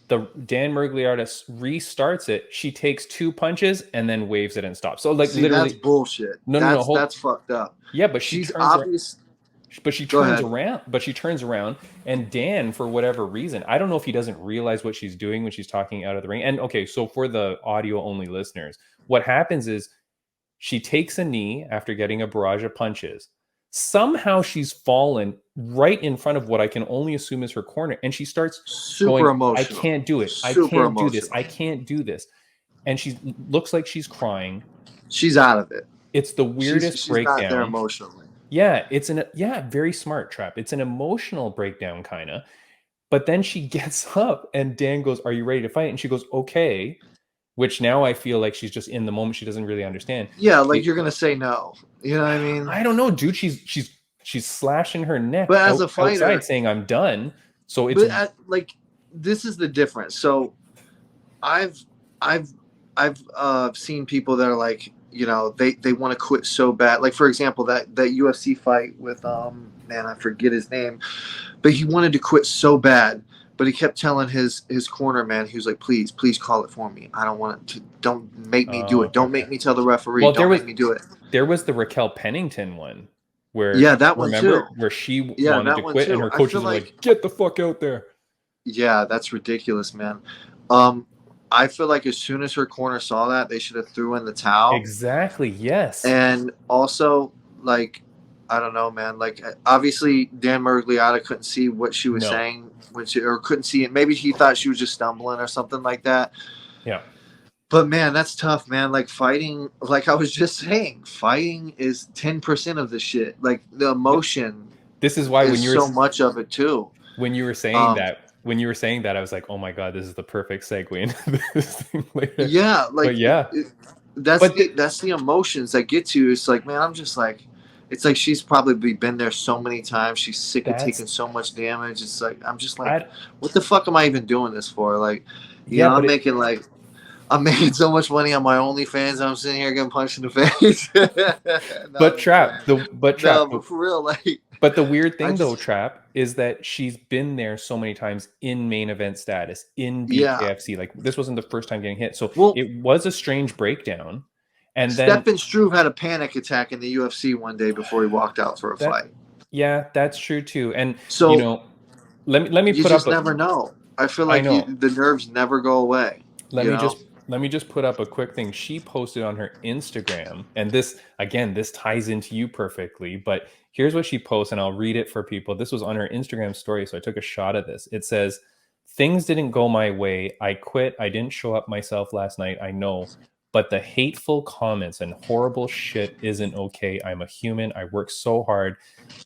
[SPEAKER 3] The Dan Miragliotta restarts it. She takes 2 punches and then waves it and stops. So like literally,
[SPEAKER 4] that's bullshit.
[SPEAKER 3] No,
[SPEAKER 4] that's fucked up.
[SPEAKER 3] Yeah, but
[SPEAKER 4] she's obvious.
[SPEAKER 3] But she turns around. But she turns around, and Dan, for whatever reason, I don't know if he doesn't realize what she's doing when she's talking out of the ring. And okay, so for the audio only listeners, what happens is she takes a knee after getting a barrage of punches. Somehow she's fallen right in front of what I can only assume is her corner, and she starts going,
[SPEAKER 4] emotional.
[SPEAKER 3] I can't do it. I can't do this. I can't do this. And she looks like she's crying.
[SPEAKER 4] She's out of it.
[SPEAKER 3] It's the weirdest
[SPEAKER 4] she's
[SPEAKER 3] breakdown.
[SPEAKER 4] Not there emotionally.
[SPEAKER 3] Yeah, very smart, Trap. It's an emotional breakdown, kind of. But then she gets up, and Dan goes, "Are you ready to fight?" And she goes, "Okay." Which now I feel like she's just in the moment. She doesn't really understand.
[SPEAKER 4] Yeah, like you're gonna say no. You know what I mean?
[SPEAKER 3] I don't know, dude. She's slashing her neck.
[SPEAKER 4] But as a fighter,
[SPEAKER 3] outside saying I'm done. So it's
[SPEAKER 4] like this is the difference. So I've seen people that are like, you know, they want to quit so bad. Like for example, that UFC fight with man, I forget his name, but he wanted to quit so bad. But he kept telling his corner man, he was like, please call it for me. I don't want it to. Don't make me do it. Don't make me tell the referee. Don't make me do it.
[SPEAKER 3] There was the Raquel Pennington one where
[SPEAKER 4] that one too.
[SPEAKER 3] Where she wanted to quit and her coaches were like, get the fuck out there.
[SPEAKER 4] Yeah, that's ridiculous, man. I feel like as soon as her corner saw that, they should have threw in the towel.
[SPEAKER 3] Exactly. Yes.
[SPEAKER 4] And also, like, I don't know, man. Like, obviously, Dan Miragliotta couldn't see what she was
[SPEAKER 3] No.
[SPEAKER 4] saying or couldn't see it. Maybe he thought she was just stumbling or something like that.
[SPEAKER 3] Yeah.
[SPEAKER 4] But man, that's tough, man. Like fighting, like I was just saying, fighting is 10% of the shit. Like the emotion
[SPEAKER 3] This is why
[SPEAKER 4] is so much of it too.
[SPEAKER 3] when you were saying that, I was like, oh my God, this is the perfect segue into this thing later.
[SPEAKER 4] Yeah, like
[SPEAKER 3] But yeah.
[SPEAKER 4] that's the emotions that get to you. It's like, man, I'm just like, it's like she's probably been there so many times. She's sick of taking so much damage. It's like, I'm just like, what the fuck am I even doing this for? Like, you know, I'm making so much money on my OnlyFans. And I'm sitting here getting punched in the face.
[SPEAKER 3] But
[SPEAKER 4] for real, like.
[SPEAKER 3] But the weird thing though, Trap, is that she's been there so many times in main event status in BKFC. Yeah. Like this wasn't the first time getting hit, so it was a strange breakdown. And then
[SPEAKER 4] Stephen Struve had a panic attack in the UFC one day before he walked out for a fight.
[SPEAKER 3] Yeah, that's true too. And
[SPEAKER 4] so
[SPEAKER 3] you know, let me
[SPEAKER 4] you
[SPEAKER 3] put
[SPEAKER 4] just
[SPEAKER 3] up.
[SPEAKER 4] Never know. I feel like the nerves never go away.
[SPEAKER 3] Let me just put up a quick thing. She posted on her Instagram, and this ties into you perfectly, but here's what she posted, and I'll read it for people. This was on her Instagram story, so I took a shot of this. It says, "Things didn't go my way. I quit. I didn't show up myself last night. I know, but the hateful comments and horrible shit isn't okay. I'm a human. I work so hard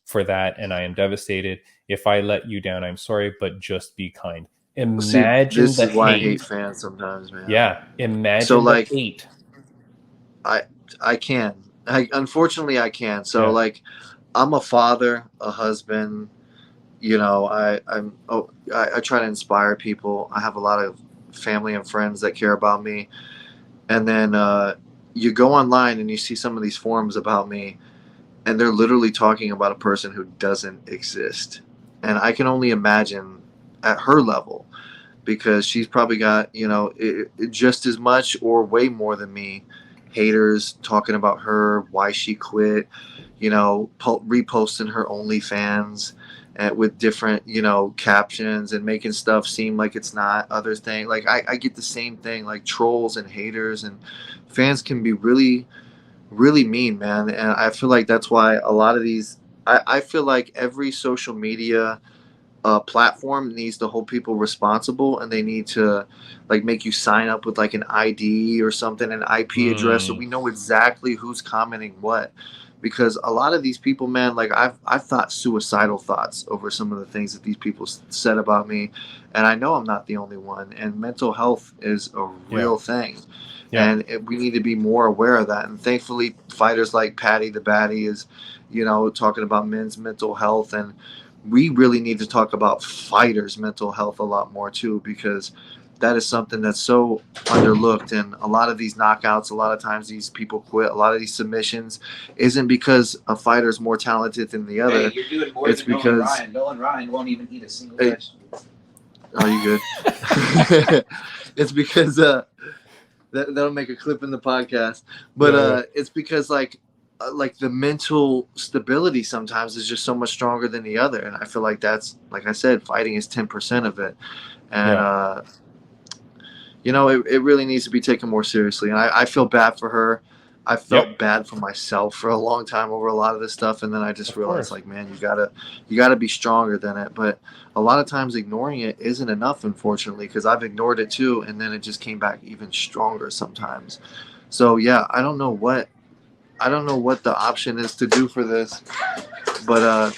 [SPEAKER 3] for that, and I am devastated. If I let you down, I'm sorry, but just be kind." Imagine
[SPEAKER 4] this is why I hate fans sometimes, man.
[SPEAKER 3] Yeah, imagine the hate.
[SPEAKER 4] I can. Unfortunately, I can. So like, I'm a father, a husband. You know, I try to inspire people. I have a lot of family and friends that care about me. And then you go online and you see some of these forums about me, and they're literally talking about a person who doesn't exist. And I can only imagine at her level, because she's probably got, you know, just as much or way more than me, haters talking about her, why she quit, you know, reposting her OnlyFans with different, you know, captions and making stuff seem like it's not other thing. Like I get the same thing, like trolls and haters and fans can be really, really mean, man. And I feel like that's why a lot of these, I feel like every social media platform needs to hold people responsible, and they need to like make you sign up with like an ID or something, an IP address, so we know exactly who's commenting what. Because a lot of these people, man, like I've thought suicidal thoughts over some of the things that these people said about me, and I know I'm not the only one. And mental health is a real thing, and we need to be more aware of that. And thankfully, fighters like Patty the Batty is, you know, talking about men's mental health, and we really need to talk about fighters' mental health a lot more too, because that is something that's so underlooked. And a lot of these knockouts, a lot of times these people quit, a lot of these submissions isn't because a fighter's more talented than the other.
[SPEAKER 7] Hey, you're doing more
[SPEAKER 4] it's
[SPEAKER 7] than
[SPEAKER 4] because
[SPEAKER 7] Nolan Ryan. Nolan Ryan won't even eat a single vegetable.
[SPEAKER 4] Are you good? It's because that'll make a clip in the podcast. But it's because like the mental stability sometimes is just so much stronger than the other. And I feel like that's, like I said, fighting is 10% of it. And, you know, it really needs to be taken more seriously. And I feel bad for her. I felt bad for myself for a long time over a lot of this stuff. And then I just realized, like, man, you gotta be stronger than it. But a lot of times ignoring it isn't enough, unfortunately, because I've ignored it too. And then it just came back even stronger sometimes. So, yeah, I don't know what the option is to do for this, but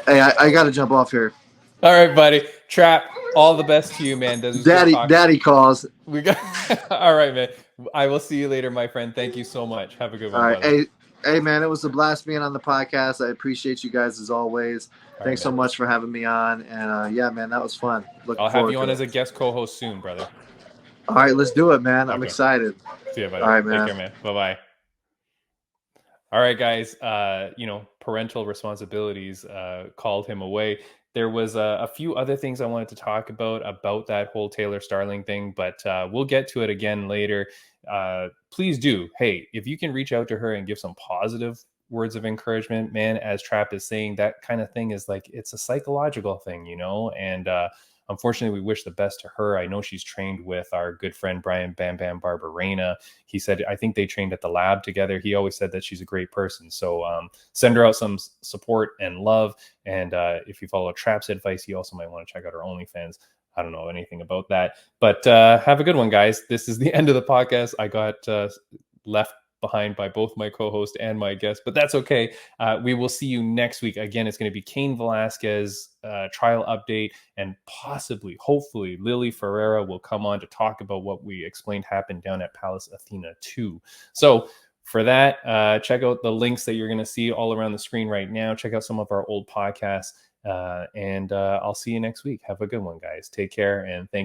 [SPEAKER 4] hey, I gotta jump off here.
[SPEAKER 3] All right, buddy. Trap, all the best to you, man.
[SPEAKER 4] Daddy calls.
[SPEAKER 3] We got all right, man. I will see you later, my friend. Thank you so much. Have a good one.
[SPEAKER 4] All right, hey, man, it was a blast being on the podcast. I appreciate you guys as always. Thanks so much for having me on, and yeah, man, that was fun.
[SPEAKER 3] I'll have you on as a guest co-host soon, brother.
[SPEAKER 4] All right, let's do it, man. I'm excited.
[SPEAKER 3] See you, buddy.
[SPEAKER 4] All right, man.
[SPEAKER 3] Take care, man. Bye-bye. All right, guys, you know, parental responsibilities called him away. There was a few other things I wanted to talk about that whole Taylor Starling thing, but we'll get to it again later. Please do. Hey, if you can reach out to her and give some positive words of encouragement, man, as Trap is saying, that kind of thing is like, it's a psychological thing, you know, and unfortunately, we wish the best to her. I know she's trained with our good friend Brian Bam Bam Barberena. He said, I think they trained at the lab together. He always said that she's a great person. So send her out some support and love. And if you follow Trap's advice, you also might want to check out her OnlyFans. I don't know anything about that, but have a good one, guys. This is the end of the podcast. I got left behind by both my co-host and my guest, but that's okay. We will see you next week. Again, it's going to be Cain Velasquez trial update, and possibly, hopefully, Lily Ferreira will come on to talk about what we explained happened down at Pallas Athena II. So for that, check out the links that you're going to see all around the screen right now. Check out some of our old podcasts, and I'll see you next week. Have a good one, guys. Take care, and thank you.